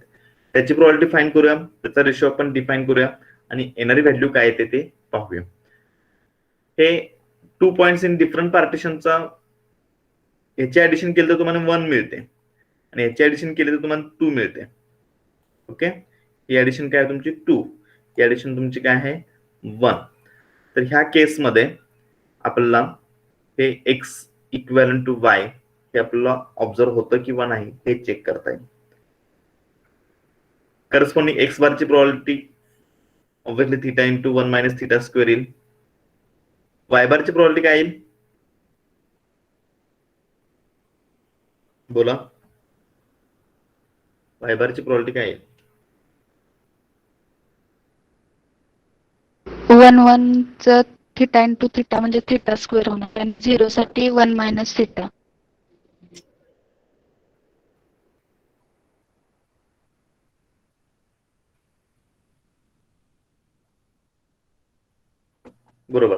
त्याची प्रोबॅबिलिटी फाइंड करूया, त्याचा रेशो आपण डिफाइन करूया आणि येणारी व्हॅल्यू काय येते ते पाहूया. हे 2 पॉइंट्स इन डिफरंट पार्टिशनचा याचे ऍडिशन केलं तर तुम्हाला 1 मिळते आणि याचे ऍडिशन केले तर तुम्हाला 2 मिळते. ओके, ही ऍडिशन काय तुमची 2, ही ऍडिशन तुमची काय आहे 1. तर ह्या केसमध्ये आपल्याला हे एक्स इक्विव्हॅलेंट टू वाय हे आपल्याला ऑब्झर्व होतं किंवा नाही हे चेक करता येईल. करस्पॉन्डिंग एक्स बारची probability obviously theta into 1 minus theta square येईल. वाय बारची प्रोबॅबिलिटी काय येईल, बोला, वाय बारची प्रोबॅबिलिटी काय येईल, 1 1 च थिटा इंटू थिटा म्हणजे थिटा स्क्वेअर होणार आणि 0 साठी 1 मायनस थिटा. बरोबर.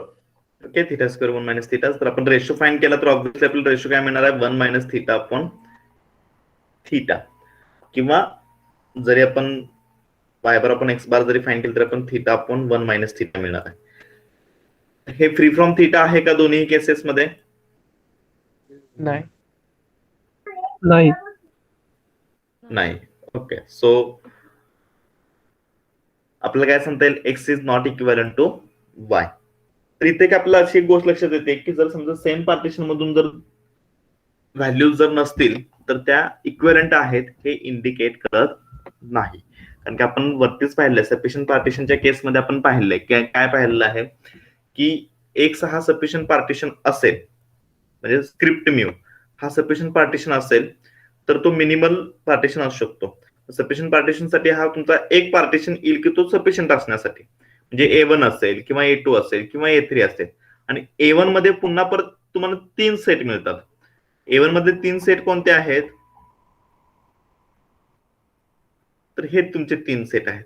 Okay, theta square 1 minus theta. तर आपण रेशो फाइंड केला तर ऑब्व्हियसली आपल्याला रेशो काय मिळणार आहे 1 मायनस थिटा अपॉन थिटा. किंवा जरी आपण y बार आपण x बार जरी फाईंड केलं तर आपण थीटा अपॉन 1 मायनस थीटा मिळणार आहे. हे फ्री फ्रॉम थीटा आहे का दोन्ही केसेस मध्ये? नाही. नाही. नाही. ओके, सो आपल्याला काय सांगता येईल, X is not equivalent to Y. तर इथे काय आपल्याला अशी एक गोष्ट लक्षात येते की जर समजा सेम पार्टिशन मधून जर व्हॅल्यूज जर नसतील तर त्या इक्विव्हॅलंट आहेत हे इंडिकेट करत नाही. कारण की आपण वरतीच पाहिलंय सफिशियंट पार्टिशनच्या केसमध्ये आपण पाहिलंय काय पाहिलेलं आहे की एक्स हा सफिशियंट पार्टिशन असेल म्हणजे स्क्रिप्ट म्यू हा सफिशियंट पार्टिशन असेल तर तो मिनिमल पार्टिशन असू शकतो. सफिशियंट पार्टिशन साठी हा तुमचा एक पार्टिशन येईल की तो सफिशियंट असण्यासाठी, म्हणजे A1 असेल किंवा A2 असेल किंवा A3 असेल. आणि A1 मध्ये पुन्हा परत तुम्हाला 3 सेट मिळतात. A1 मध्ये 3 सेट कोणते आहेत? तर हे तुमचे 3 सेट आहेत.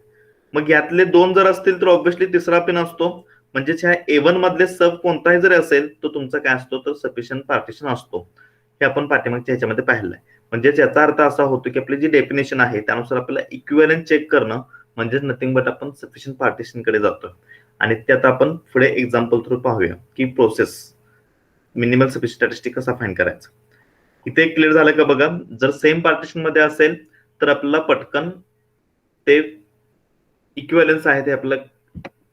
मग यातले 2 जर असतील तर ऑब्व्हियसली तिसरा पिन असतो. म्हणजे ह्या A1 मधले सब कोणताही जरी असेल तो तुमचा काय असतो तर सफिशियंट पार्टिशन असतो. हे आपण पाठीमागच्या ह्याच्यामध्ये पाहिलंय. म्हणजे याचा अर्थ असा होतो की आपली जी डेफिनेशन आहे त्यानुसार आपल्याला इक्विव्हॅलंट चेक करणं म्हणजे नथिंग बट आपण सफिशियंट पार्टिशन कडे जातोय. आणि त्यात आपण पुढे एक्झाम्पल थ्रू पाहूया की प्रोसेस मिनिमल सफिशियंट स्टॅटिस्टिक कसा फाइंड करायचा. इथे क्लिअर झालं का बघा. जर सेम पार्टिशन मध्ये असेल तर आपल्याला पटकन ते इक्विव्हॅलन्स आहे ते आपल्याला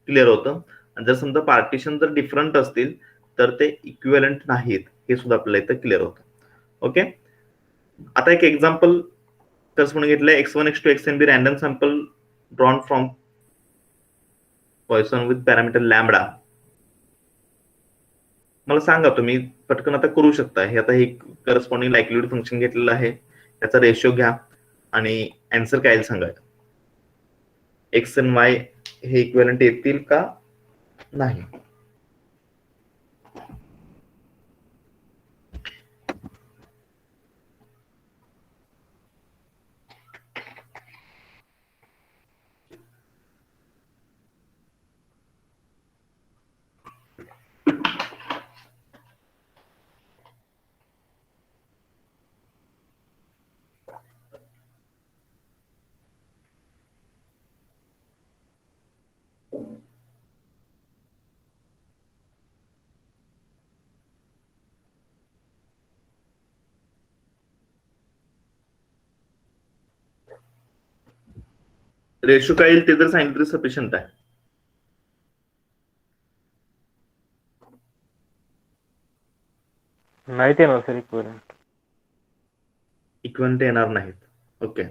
क्लिअर होतं. आणि जर समजा पार्टिशन जर डिफरंट असतील तर ते इक्विव्हॅलंट नाहीत हे सुद्धा आपल्याला इथं क्लिअर होतं. ओके, आता एक एक्झाम्पल कसं म्हणून घेतलंय. x1 x2 xn be random sample drawn from Poisson with parameter lambda. मला सांगा तुम्ही पटकन आता करू शकता. हे आता हे करस्पॉन्डिंग लायक्लीहुड फंक्शन घेतलेलं आहे, त्याचा रेशो घ्या आणि आन्सर काय सांगा. एक्स आणि वाय हे इक्विव्हॅलंट येतील का नाही. रेशो काय येईल ते जर सांगितलं तरी सफिशियंट आहे. नाही ते ना सर इक्विव्हॅलंट. इक्विव्हॅलंट येणार नाहीत. ओके,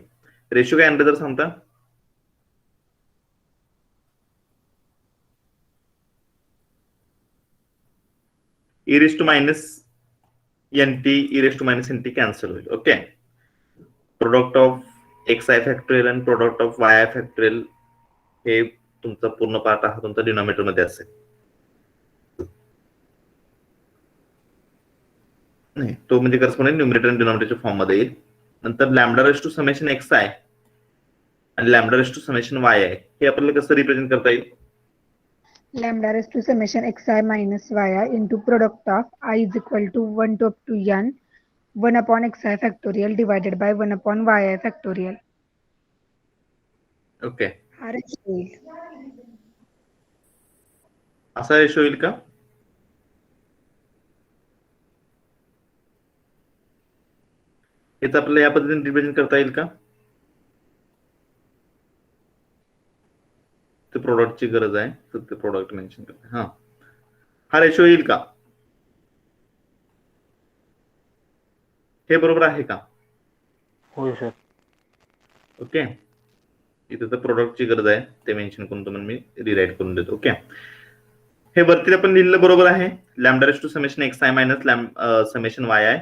रेशो काय आणलं जर सांगता. e raised to minus nt e raised to minus nt cancel होईल. Okay, product of xi factorial आणि प्रोडक्ट ऑफ yi फॅक्टोरियल हे तुमचा पूर्ण पार्ट हा तुमचा डिनॉमिनेटर मध्ये असेल. नाही, तो म्हणजे करस्पॉन्डिंग न्यूमरेटर आणि डिनॉमिनेटरच्या फॉर्म मध्ये येईल. नंतर lambda raise to summation xi आणि lambda raise to summation yi हे आपल्याला कसं रिप्रेझेंट करता येईल. lambda raised to summation xi minus yi into product of I is equal to 1 to up to n 1 upon xi factorial divided by 1 upon yi factorial. Okay, हा ratio होईल. असा ratio येईल का. हेच आपल्याला या पद्धतीने रिप्रेझेंट करता येईल का. ते प्रोडक्टची गरज आहे तर ते प्रोडक्ट मेन्शन करते. हा रेशो येईल का. हे बरोबर आहे का. होय सर. ओके, इथे तर प्रोडक्टची गरज आहे ते मेन्शन करून तुम्हाला मी रिराईट करून देतो. ओके, हे वरती आपण लिहिलेलं बरोबर आहे. Lambda raise to summation xi minus summation yi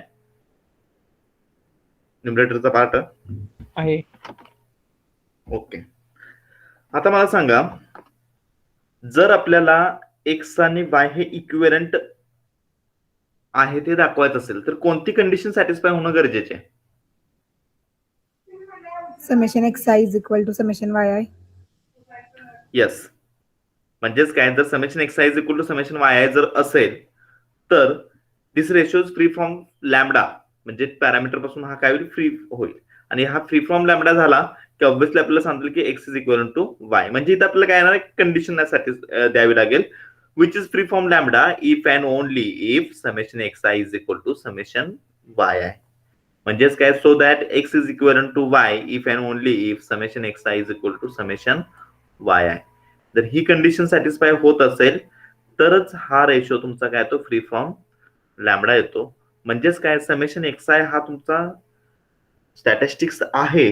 न्यूमरेटरचा पार्ट आहे. ओके, आता मला सांगा जर आपल्याला x आणि y हे इक्विव्हॅलंट आहे ते दाखवायचं असेल तर कोणती कंडिशन सॅटिस्फाय होणं गरजेचे आहे. Summation xi is equal to summation yi. Yes, म्हणजेच काय, जर summation xi is equal to summation yi जर असेल तर this ratio is free from lambda, म्हणजे पॅरामीटर पासून हा काय होईल फ्री होईल. आणि हा फ्री फ्रॉम लॅम्बडा झाला की ऑब्व्हियसली आपल्याला सांगतील की X is equal to Y. म्हणजे इथं आपल्याला काय येणार कंडिशन द्यावी लागेल, which is free from lambda if and only if summation X I is equal to summation Y I. म्हणजेच काय, so that X is equal to Y if and only if summation X I is equal to summation Y I. जर ही condition satisfy होत असेल तरच हा ratio तुमचा काय तो फ्री फ्रॉम लॅमडा येतो. म्हणजेच काय, समेशन एक्स आय हा तुमचा स्टॅटिस्टिक्स आहे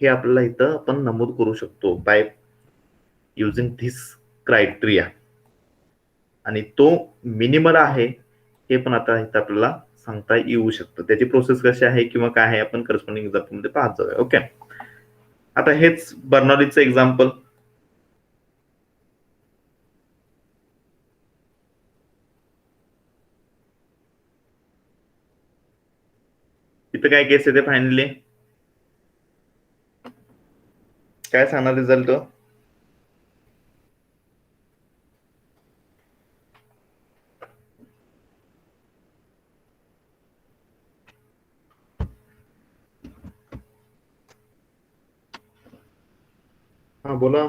हे आपल्याला इथं आपण नमूद करू शकतो बाय युजिंग धिस क्रायटेरिया. आणि तो मिनिमल आहे हे पण आता इथं आपल्याला सांगता येऊ शकतं. त्याची प्रोसेस कशी आहे किंवा काय आहे आपण करस्पॉन्डिंग एक्झाम्पल मध्ये पाहत जाऊया. ओके, आता हेच बर्नॉलीचं एक्झाम्पल. इथं काय केस येते फायनली, काय सांगणार रिझल्ट? हा बोला.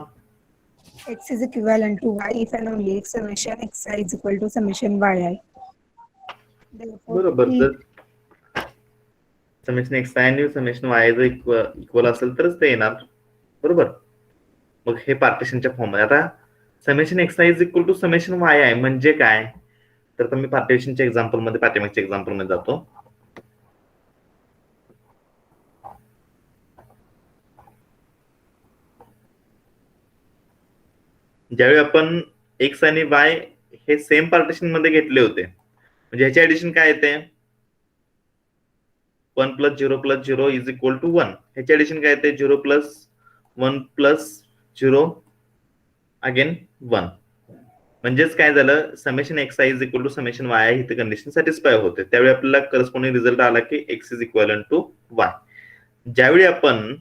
X is equivalent to Y if and only if summation xi is equal to summation yi. बरोबर, जर समेशन एक्स आय आणि समेशन वाय जर इक्वल असेल तरच ते येणार. बरोबर. मग हे पार्टिशनच्या फॉर्म मध्ये आता summation X I is equal to summation Y I म्हणजे काय, तर मी पार्टिशनच्या एक्झाम्पल मध्ये पाठीमागच्या एक्झाम्पल मध्ये जातो. ज्यावेळी आपण एक्स आणि वाय हे सेम पार्टिशन मध्ये घेतले होते, म्हणजे ह्याचे ऍडिशन काय येते, 1 + 0 + 0 इज इक्वल टू 1. ह्याचे ऍडिशन काय येते, 0 + 1 + 0 अगेन 1. म्हणजेच काय झालं, summation X I is equal to summation Y I ही कंडिशन सॅटिस्फाय होते. त्यावेळी आपल्याला करस्पॉन्डिंग रिझल्ट आला की X is equal to Y. ज्यावेळी आपण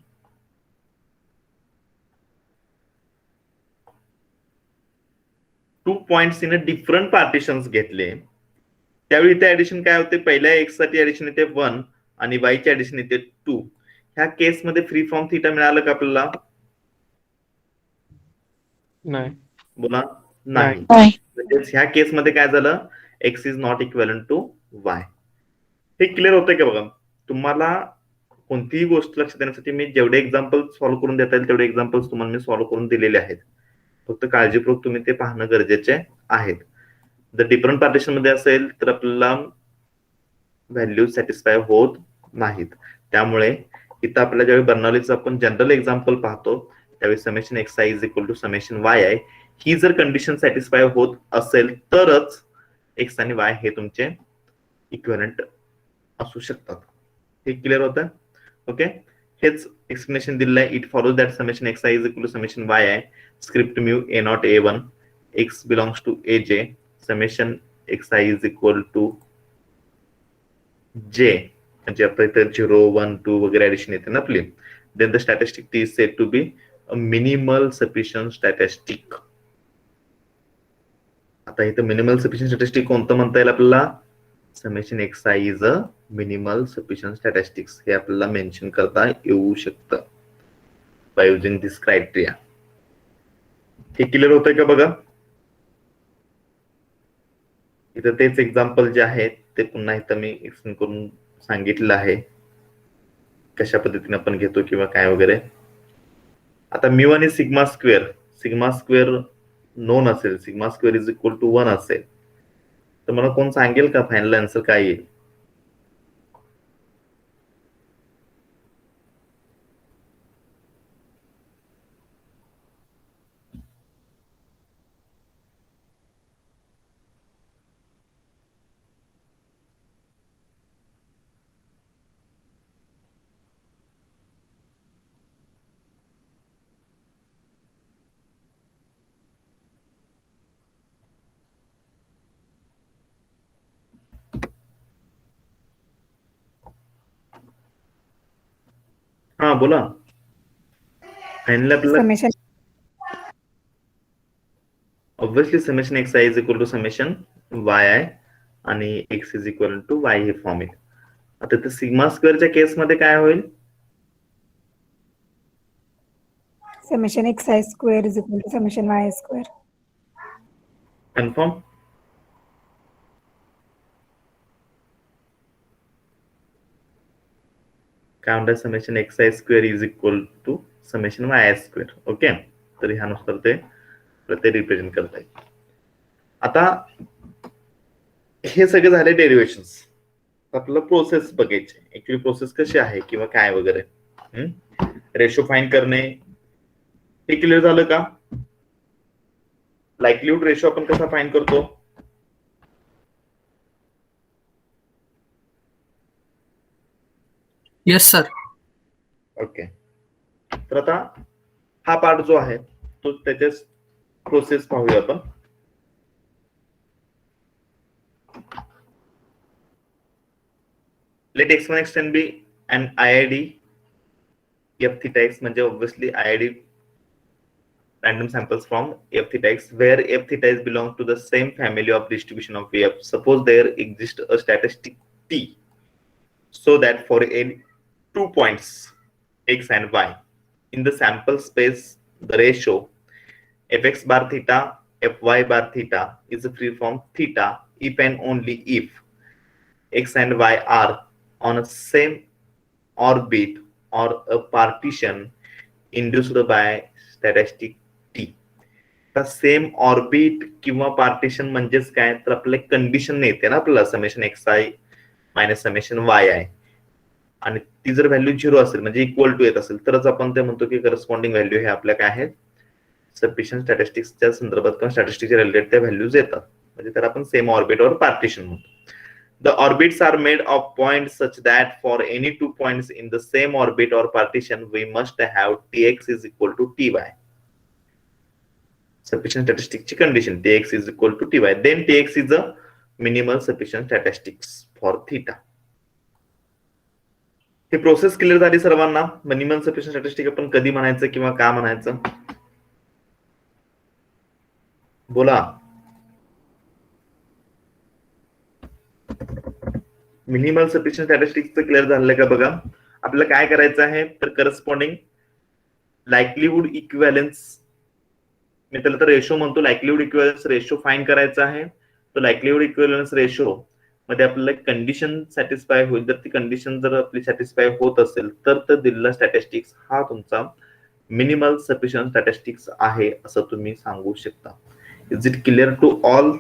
two points in different partitions घेतले त्यावेळी इथे ऍडिशन काय होते, पहिल्या एक्स साठी ऍडिशन येते 1 आणि वाय ची ऍडिशन येते 2. ह्या केस मध्ये फ्री फ्रॉम थीटा मिळालं का आपल्याला? नाही. बोला. नाही. म्हणजेच ह्या केस मध्ये काय झालं, X is not equal to Y. हे क्लिअर होतंय का बघा? तुम्हाला कोणतीही गोष्ट लक्षात येण्यासाठी मी जेवढे एक्झाम्पल सॉल्व्ह करून देता येईल तेवढे एक्झाम्पल्स तुम्हाला मी सॉल्व्ह करून दिलेले आहेत. फक्त काळजीपूर्वक तुम्ही ते पाहणं गरजेचे आहेत. जर डिफरंट पार्टिशन मध्ये असेल तर आपल्याला व्हॅल्यू सॅटिस्फाय होत नाहीत. त्यामुळे इथं आपल्याला ज्यावेळी बर्नॉलीचं आपण जनरल एक्झाम्पल पाहतो त्यावेळी summation X I is equal to summation Y I ही जर कंडिशन सॅटिस्फाय होत असेल तरच एक्स आणि वाय हे तुमचे इक्विव्हॅलेंट असू शकतात. हे क्लिअर होतं? ओके, हेच एक्सप्लेनेशन दिलेलं आहे. It follows that summation X I is equal to summation Y I script mu A not a1 x belongs to aj summation X I is equal to J, म्हणजे आपल्या इथे 0 1 2 वगैरे addition येते ना आपली. Then the statistic T is said to be a minimal sufficient statistic. आता इथं minimal sufficient statistic कोणतं म्हणता येईल आपल्याला, summation X I is a minimal sufficient statistics हे आपल्याला मेन्शन करता येऊ शकतं बाय युजिंग दिस क्रायटेरिया. हे क्लिअर होतंय का बघा? इथं तेच एक्झाम्पल जे आहेत ते पुन्हा इथं मी एक्सप्लेन करून सांगितलं आहे कशा पद्धतीने आपण घेतो किंवा काय वगैरे. आता म्यू आणि सिग्मा स्क्वेअर नोन असेल, sigma square is equal to 1 असेल तर मला कोण सांगेल का फायनल आन्सर काय येईल? हा बोला. फायनल आपल्याला Summation obviously summation X I is equal to summation Y I आणि X is equal to Y हे फॉर्म येईल. आता ते सिग्मा स्क्वेअरच्या केसमध्ये काय होईल, summation xi square is equal to summation yi square. Confirm. काय म्हणतात summation X I square is equal to summation Y I square. Okay, तर ह्यानुसार ते रिप्रेझेंट करता येईल. आता हे सगळे झाले डेरिव्हेशन्स. आपल्याला प्रोसेस बघायची, ऍक्च्युली प्रोसेस कशी आहे किंवा काय वगैरे. रेशो फाइंड करणे हे क्लिअर झालं का? लाईकलीहुड रेशो आपण कसा फाइंड करतो? Yes sir. ओके, तर आता हा पार्ट जो आहे तो त्याचे प्रोसेस पाहूया आपण. Let x1 x10 be and IID f theta x म्हणजे obviously IID random samples from f theta x where f theta is belong to the same family of distribution of f. Suppose there exists a statistic t so that for any 2 points x and y in the sample space the ratio fx bar theta fy bar theta is free from theta if and only if x and y are on a same orbit or a partition induced by statistic t. Same orbit किंवा partition म्हणजेच काय, तर आपल्याला condition येते ना आपल्याला summation X I minus summation Y I, आणि ती जर व्हॅल्यू 0 असेल म्हणजे इक्वल टू येत असेल तरच आपण ते म्हणतो की करस्पॉन्डिंग व्हॅल्यू हे आपल्या काय आहेत सफिशियंट स्टॅटिस्टिक्सच्या संदर्भात किंवा स्टॅटिस्टिक्सच्या रिलेटेड त्या व्हॅल्यूज येतात, म्हणजे तर आपण सेम ऑर्बिट और पार्टिशन म्हणतो. The orbits are made of points such that for any 2 points in the same orbit or partition, we must have Tx is equal to Ty. Sufficient statistics condition Tx is equal to Ty. Then Tx is a minimal sufficient statistics for theta. He process clear झाली सर्वांना? Minimum sufficient statistic आपण कधी म्हणायचं किंवा का म्हणायचं बोला. Minimal sufficient statistics clear झालं का बघा. आपल्याला काय करायचं आहे तर करस्पॉन्डिंग लाईकलीहुड इक्विव्हॅलन्स, मी त्याला तर रेशो म्हणतो, लाईकलीहुड इक्विव्हॅलन्स रेशो फाइंड करायचा आहे. तो लाईकलीहुड इक्विव्हॅलन्स रेशो मध्ये आपल्याला कंडिशन सॅटिस्फाय होईल. जर ती कंडिशन जर आपली सॅटिस्फाय होत असेल तर दिलेला स्टॅटिस्टिक्स हा तुमचा मिनिमल सफिशियंट स्टॅटिस्टिक्स आहे असं तुम्ही सांगू शकता. Is it clear to all?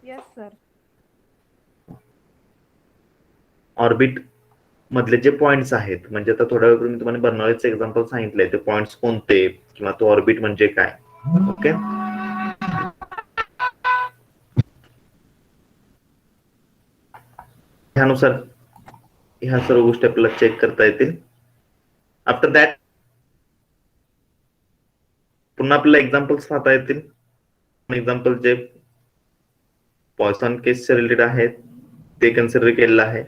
Yes sir. Orbit मधले जे पॉइंट्स आहेत, म्हणजे आता थोड्या वेळ मी तुम्हाला बर्नॉलीचं एक्झाम्पल सांगितलंय, ते पॉइंट्स कोणते किंवा तो ऑर्बिट म्हणजे काय. ओके, त्यानुसार ह्या सर्व गोष्टी आपल्याला चेक करता येतील. आफ्टर दॅट पुन्हा आपल्याला एक्झाम्पल्स पाहता येतील. एक्झाम्पल जे पॉइसन केसचे रिलेटेड आहेत ते कन्सिडर केलेलं आहे.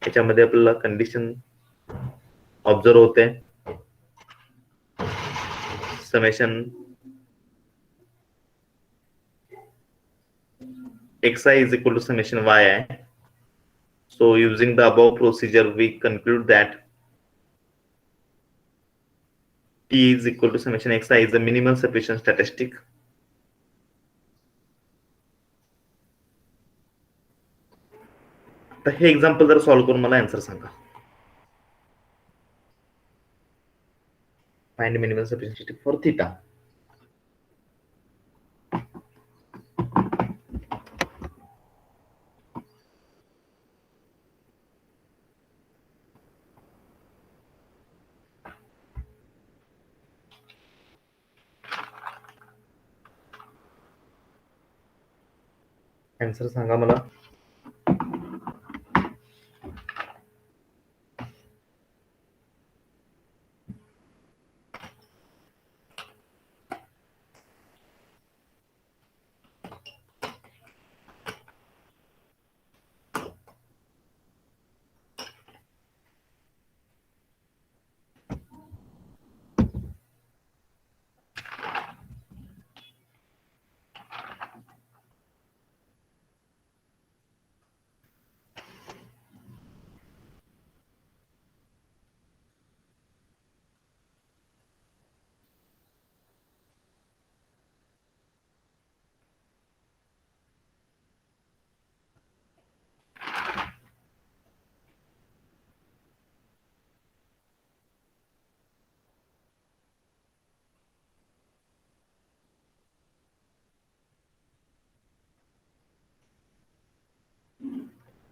याच्यामध्ये आपल्याला कंडिशन ऑब्झर्व होते. Summation xi is equal to summation yi. So using the above procedure we conclude that t is equal to summation xi is the minimal sufficient statistic. तर हे example जर सॉल्व्ह करून मला आन्सर सांगा. Find minimum sufficient statistic for theta. Answer सांगा मला.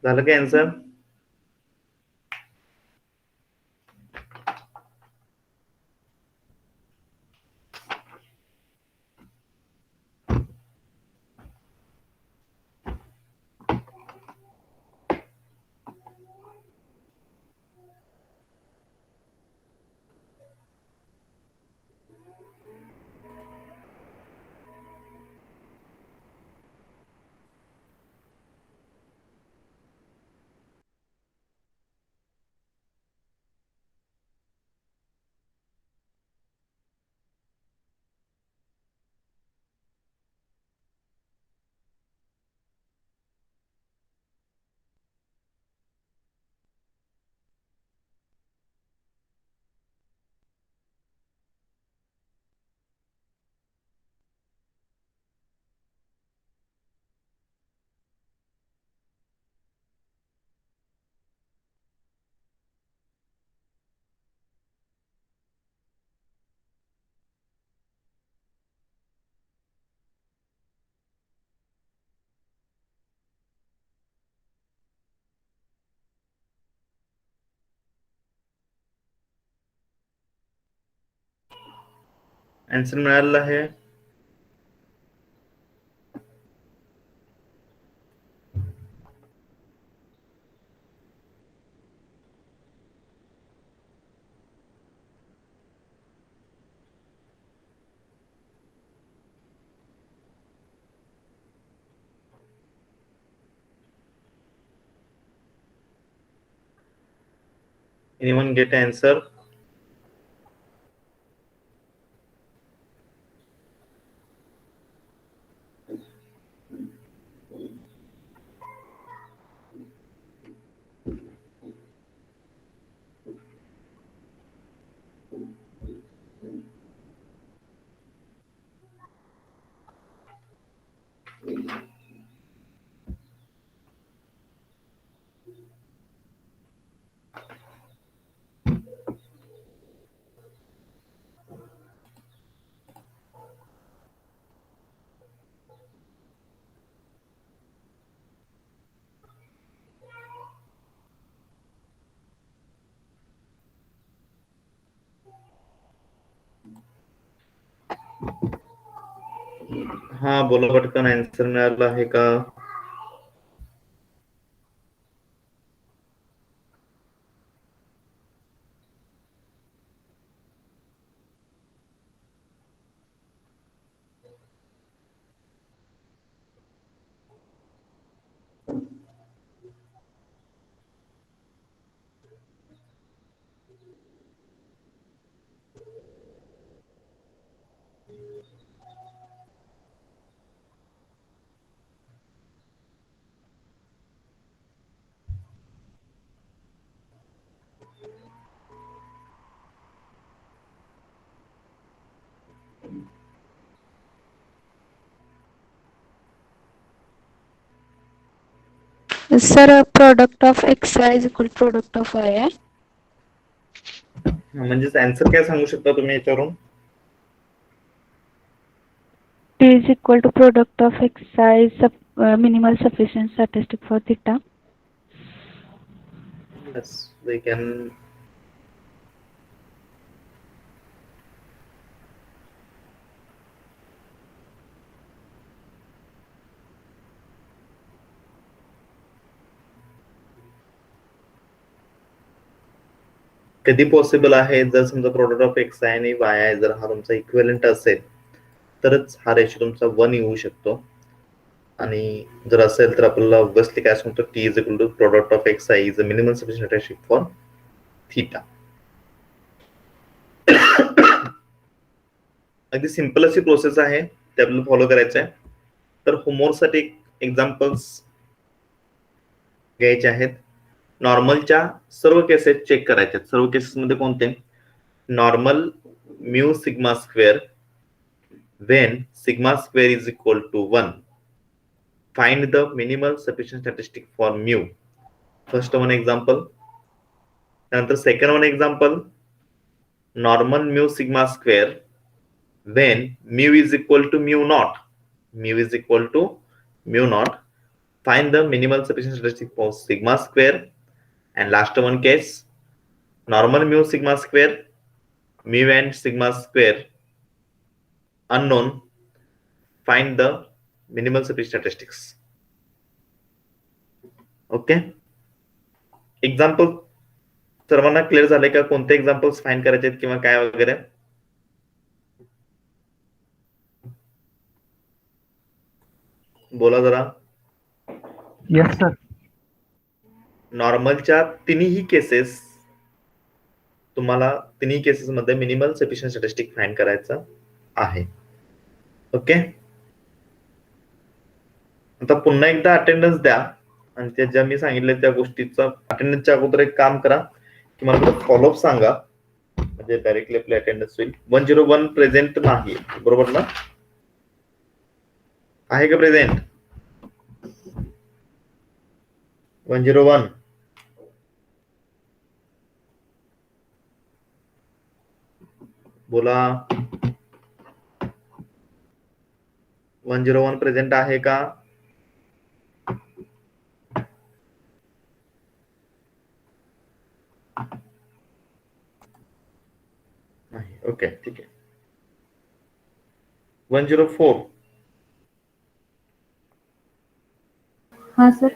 झालं काय आन्सर? आन्सर मिळालेला आहे. Anyone get answer? हा बोला पटकन, आन्सर मिळाला आहे का? Sir product of x is equal product of Y आहे. म्हणजेच आन्सर काय सांगू शकता तुम्ही याच्यावरून? T is equal to product of xi minimal sufficient statistic for theta. Yes, we can. कधी पॉसिबल आहे? जर समजा प्रोडक्ट ऑफ एक्स आय आणि वाय आय जर हा तुमचा इक्विव्हॅलेंट असेल तरच हा रेशो तुमचा 1 येऊ शकतो. आणि जर असेल तर आपल्याला ऑब्वियसली काय सांगतो, T is equal to product of X I is a minimum sufficient statistic for theta. अगदी सिंपल अशी प्रोसेस आहे, ते आपल्याला फॉलो करायचं आहे. तर होमवर्कसाठी एक्झाम्पल्स घ्यायचे आहेत. नॉर्मलच्या सर्व केसेस चेक करायच्या. सर्व केसेस मध्ये कोणते? Normal mu sigma square when sigma square is equal to 1, find the minimal sufficient statistic for mu. First one example. Then second one example, normal mu sigma square when mu is equal to mu naught. Mu is equal to mu naught. find the minimal sufficient statistic for sigma square, and last one case, normal mu sigma square, mu and sigma square unknown, find the minimal sufficient statistics. Okay, example सर्वांना clear झाले का? कोणते examples find करायचे आहेत किंवा काय वगैरे? बोला जरा. Yes sir. नॉर्मलच्या तिन्ही केसेस तुम्हाला तिन्ही केसेस मध्ये मिनिमल सफिशियंट स्टॅटिस्टिक फाइंड करायचं आहे. ओके, आता पुन्हा एकदा अटेंडन्स द्या आणि त्या ज्या मी सांगितलं त्या गोष्टीचा अटेंडन्सच्या अगोदर एक काम करा की मला फॉलोअप सांगा, म्हणजे डायरेक्टली आपली अटेंडन्स होईल. 101 प्रेझेंट नाही, बरोबर ना? आहे का प्रेझेंट 101? बोला. 101 प्रेझेंट आहे का? नाही. ओके, ठीक आहे. 104. हा सर.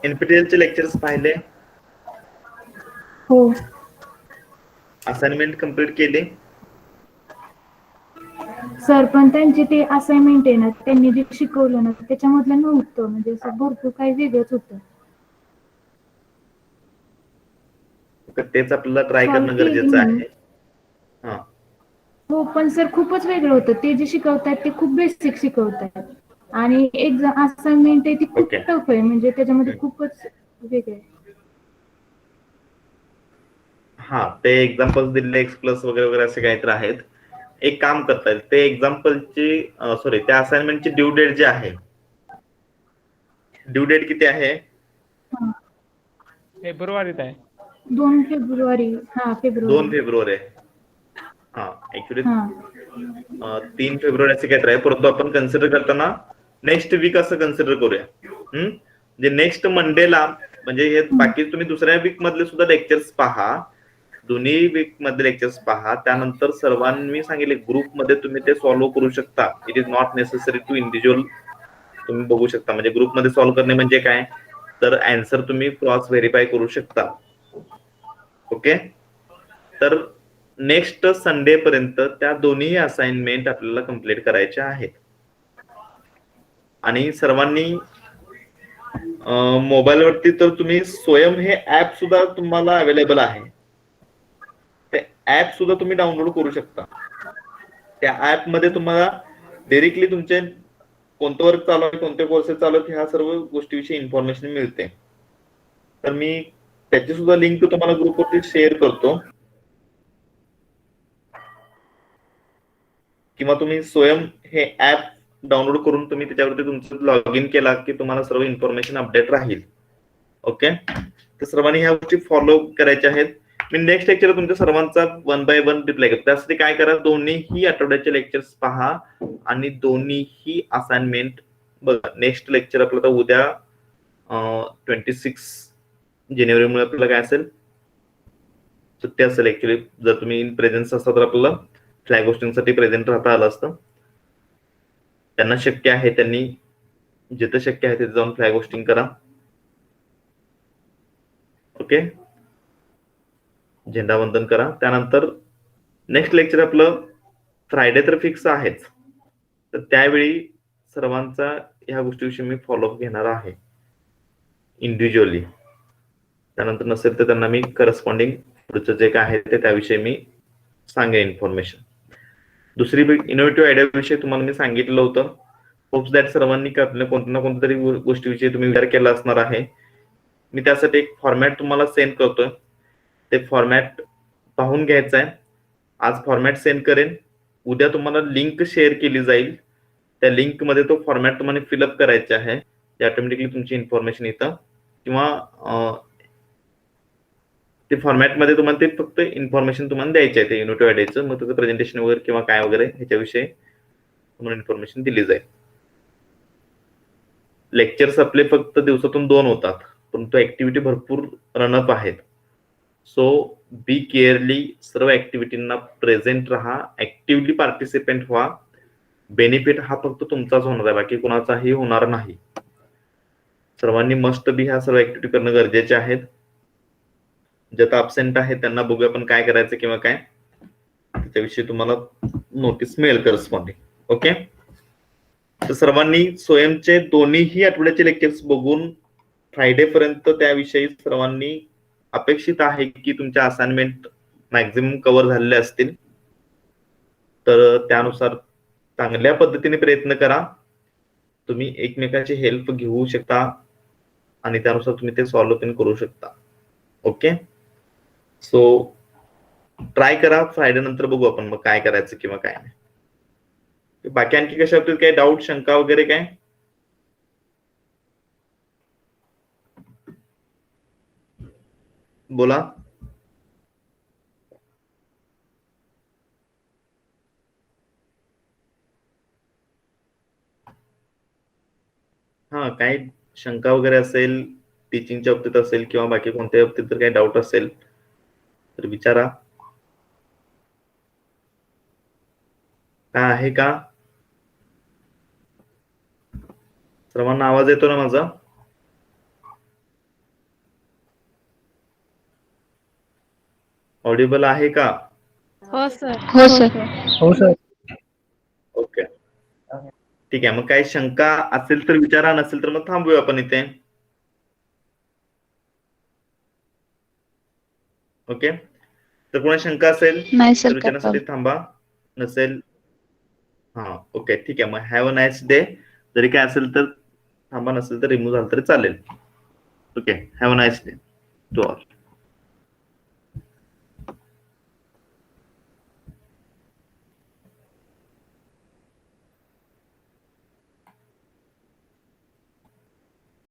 एनपीटीएलचे लेक्चर्स पाहिले? हो असाइनमेंट कंप्लीट केली? सर, पण त्यांची ते असाइनमेंट आहे ना, त्यांनी जे शिकवलं ना त्याच्यामधलं नव्हतं, म्हणजे असं भरपूर काही वेगळंच होतं. तेच आपल्याला ट्राय Solve करणं केली गरजेचं मी. आहे. हा, हो, पण सर खूपच वेगळं होतं. ते जे शिकवतात ते खूप बेसिक शिकवतात आणि एक्झाम असाइनमेंट आहे ती खूप ओके. टफ आहे, म्हणजे त्याच्यामध्ये खूपच वेगळं आहे. हा, ते एक्झाम्पल्स दिलेले एक्स+ वगैरे वगैरे असे काहीतरी आहेत. एक काम करता येईल, ते एक्झाम्पलची सॉरी त्या असाइनमेंटची ड्यू डेट जी आहे, ड्यू डेट किती आहे? फेब्रुवारीत आहे. 2 फेब्रुवारी. हा, 2 फेब्रुवारी. फेब्रुवारी आहे. हा, ऍक्च्युली हा 3 फेब्रुवारी असे काहीतरी आहे, परंतु आपण कन्सिडर करताना नेक्स्ट वीक असं कन्सिडर करूया. म्हणजे नेक्स्ट मंडेला, म्हणजे हे बाकी तुम्ही दुसऱ्या वीक मधले सुद्धा लेक्चर्स पहा, दोन्ही वीक मधले लेक्चर्स पहा. त्यानंतर सर्वांनी सांगितले ग्रुपमध्ये तुम्ही ते सॉल्व्ह करू शकता. It is not necessary to individual. तुम्ही बघू शकता, म्हणजे ग्रुपमध्ये सॉल्व्ह करणे म्हणजे काय, तर आन्सर तुम्ही क्रॉस व्हेरीफाय करू शकता. ओके, तर नेक्स्ट संडे पर्यंत त्या दोन्ही असाइनमेंट आपल्याला कंप्लीट करायच्या आहेत. आणि सर्वांनी मोबाईल वरती तर तुम्ही स्वयं हे ऍप सुद्धा तुम्हाला अवेलेबल आहे, ते ऍप सुद्धा तुम्ही डाउनलोड करू शकता. त्या ऍप मध्ये तुम्हाला डायरेक्टली तुमचे कोणतं वर्क चालू आहे, कोणते कोर्सेस चालू आहेत, ह्या सर्व गोष्टीविषयी इन्फॉर्मेशन मिळते. तर मी त्याची सुद्धा लिंक तुम्हाला ग्रुपवरती शेअर करतो, किंवा तुम्ही स्वयं हे ऍप डाउनलोड करून तुम्ही त्याच्यावरती तुमचं लॉग इन केला की तुम्हाला सर्व इन्फॉर्मेशन अपडेट राहील. ओके, तर सर्वांनी ह्या गोष्टी फॉलो करायच्या आहेत. मी नेक्स्ट लेक्चर तुमच्या सर्वांचा 1 बाय 1 रिप्लाय करतो. त्यासाठी काय करा, दोन्हीही आठवड्याचे लेक्चर्स पहा आणि दोन्हीही असाइनमेंट बघा. नेक्स्ट लेक्चर आपलं तर उद्या 26 जानेवारीमुळे आपल्याला काय असेल, सुट्टी असेल. ऍक्च्युली जर तुम्ही इन प्रेझेन्स असता तर आपल्याला फ्लॅग होस्टिंगसाठी प्रेझेंट राहता आलं असतं. त्यांना शक्य आहे त्यांनी जिथे शक्य आहे तिथे जाऊन फ्लॅग होस्टिंग करा. ओके, झेंडावंदन करा. त्यानंतर नेक्स्ट लेक्चर आपलं फ्रायडे तर फिक्स आहेच, तर त्यावेळी सर्वांचा ह्या गोष्टीविषयी मी फॉलोअप घेणार आहे इंडिव्हिज्युअली. त्यानंतर नसेल तर त्यांना मी करस्पॉन्डिंग पुढचं जे काय आहे ते त्याविषयी मी सांगेन इन्फॉर्मेशन. दुसरी इनोव्हेटिव्ह आयडिया विषयी तुम्हाला मी सांगितलं होतं. होप्स दॅट सर्वांनी कोणत्या ना कोणत्या तरी गोष्टीविषयी तुम्ही विचार केला असणार आहे. मी त्यासाठी एक फॉर्मॅट तुम्हाला सेंड करतोय, ते फॉर्मॅट पाहून घ्यायचं आहे. आज फॉर्मॅट सेंड करेन, उद्या तुम्हाला लिंक शेअर केली जाईल. त्या लिंक मध्ये तो फॉर्मॅट तुम्हाला फिलअप करायचा आहे, ते ऑटोमॅटिकली तुमची इन्फॉर्मेशन येतं. किंवा ते फॉर्मॅट मध्ये तुम्हाला ते फक्त इन्फॉर्मेशन तुम्हाला द्यायचे आहे, ते युनिट आयडियाचं. मग त्याचं प्रेझेंटेशन वगैरे किंवा काय वगैरे ह्याच्याविषयी तुम्हाला इन्फॉर्मेशन दिली जाईल. लेक्चर्स आपले फक्त दिवसातून 2 होतात, परंतु ऍक्टिव्हिटी भरपूर रनअप आहेत. सो बी केअरली, सर्व ऍक्टिव्हिटींना प्रेझेंट राहा, ऍक्टिव्हली पार्टिसिपेंट व्हा. बेनिफिट हा फक्त तुमचाच होणार आहे, बाकी कोणाचाही होणार नाही. सर्वांनी मस्ट बी ह्या सर्व ऍक्टिव्हिटी करणं गरजेचे आहेत. जे आता अब्सेंट आहेत त्यांना बघूया आपण काय करायचं किंवा काय त्याविषयी तुम्हाला नोटीस मिळेल करस्पॉन्डिंग. ओके, तर सर्वांनी स्वयंचे दोन्हीही आठवड्याचे लेक्चर्स बघून फ्रायडे पर्यंत त्याविषयी सर्वांनी अपेक्षित आहे की तुमच्या असाइनमेंट मॅक्झिमम कव्हर झालेले असतील. तर त्यानुसार चांगल्या पद्धतीने प्रयत्न करा. तुम्ही एकमेकांची हेल्प घेऊ शकता आणि त्यानुसार तुम्ही ते सॉल्व्ह पण करू शकता. ओके, सो ट्राय करा. फ्रायडे नंतर बघू आपण मग काय करायचं किंवा काय नाही. बाकी आणखी कशा बाबतीत काय डाऊट, शंका वगैरे काय? बोला. हा, काय शंका वगैरे असेल टीचिंगच्या बाबतीत असेल किंवा बाकी कोणत्या बाबतीत जर काही डाऊट असेल तर विचारा. काय आहे का? सर्वांना आवाज येतो ना माझा? ऑडिबल आहे का? हो सर. हो सर. हो सर. ओके, ठीक आहे. मग काही शंका असेल तर विचारा, नसेल तर मग थांबूया आपण इथे. ओके, तर कोणा शंका असेल तर विचारण्यासाठी थांबा. नसेल, हा ओके ठीक आहे. मग हॅव अ नाईस डे. जरी काय असेल तर थांबा, नसेल तर रिमूव्ह झालं तरी चालेल. Okay, have a nice day to all.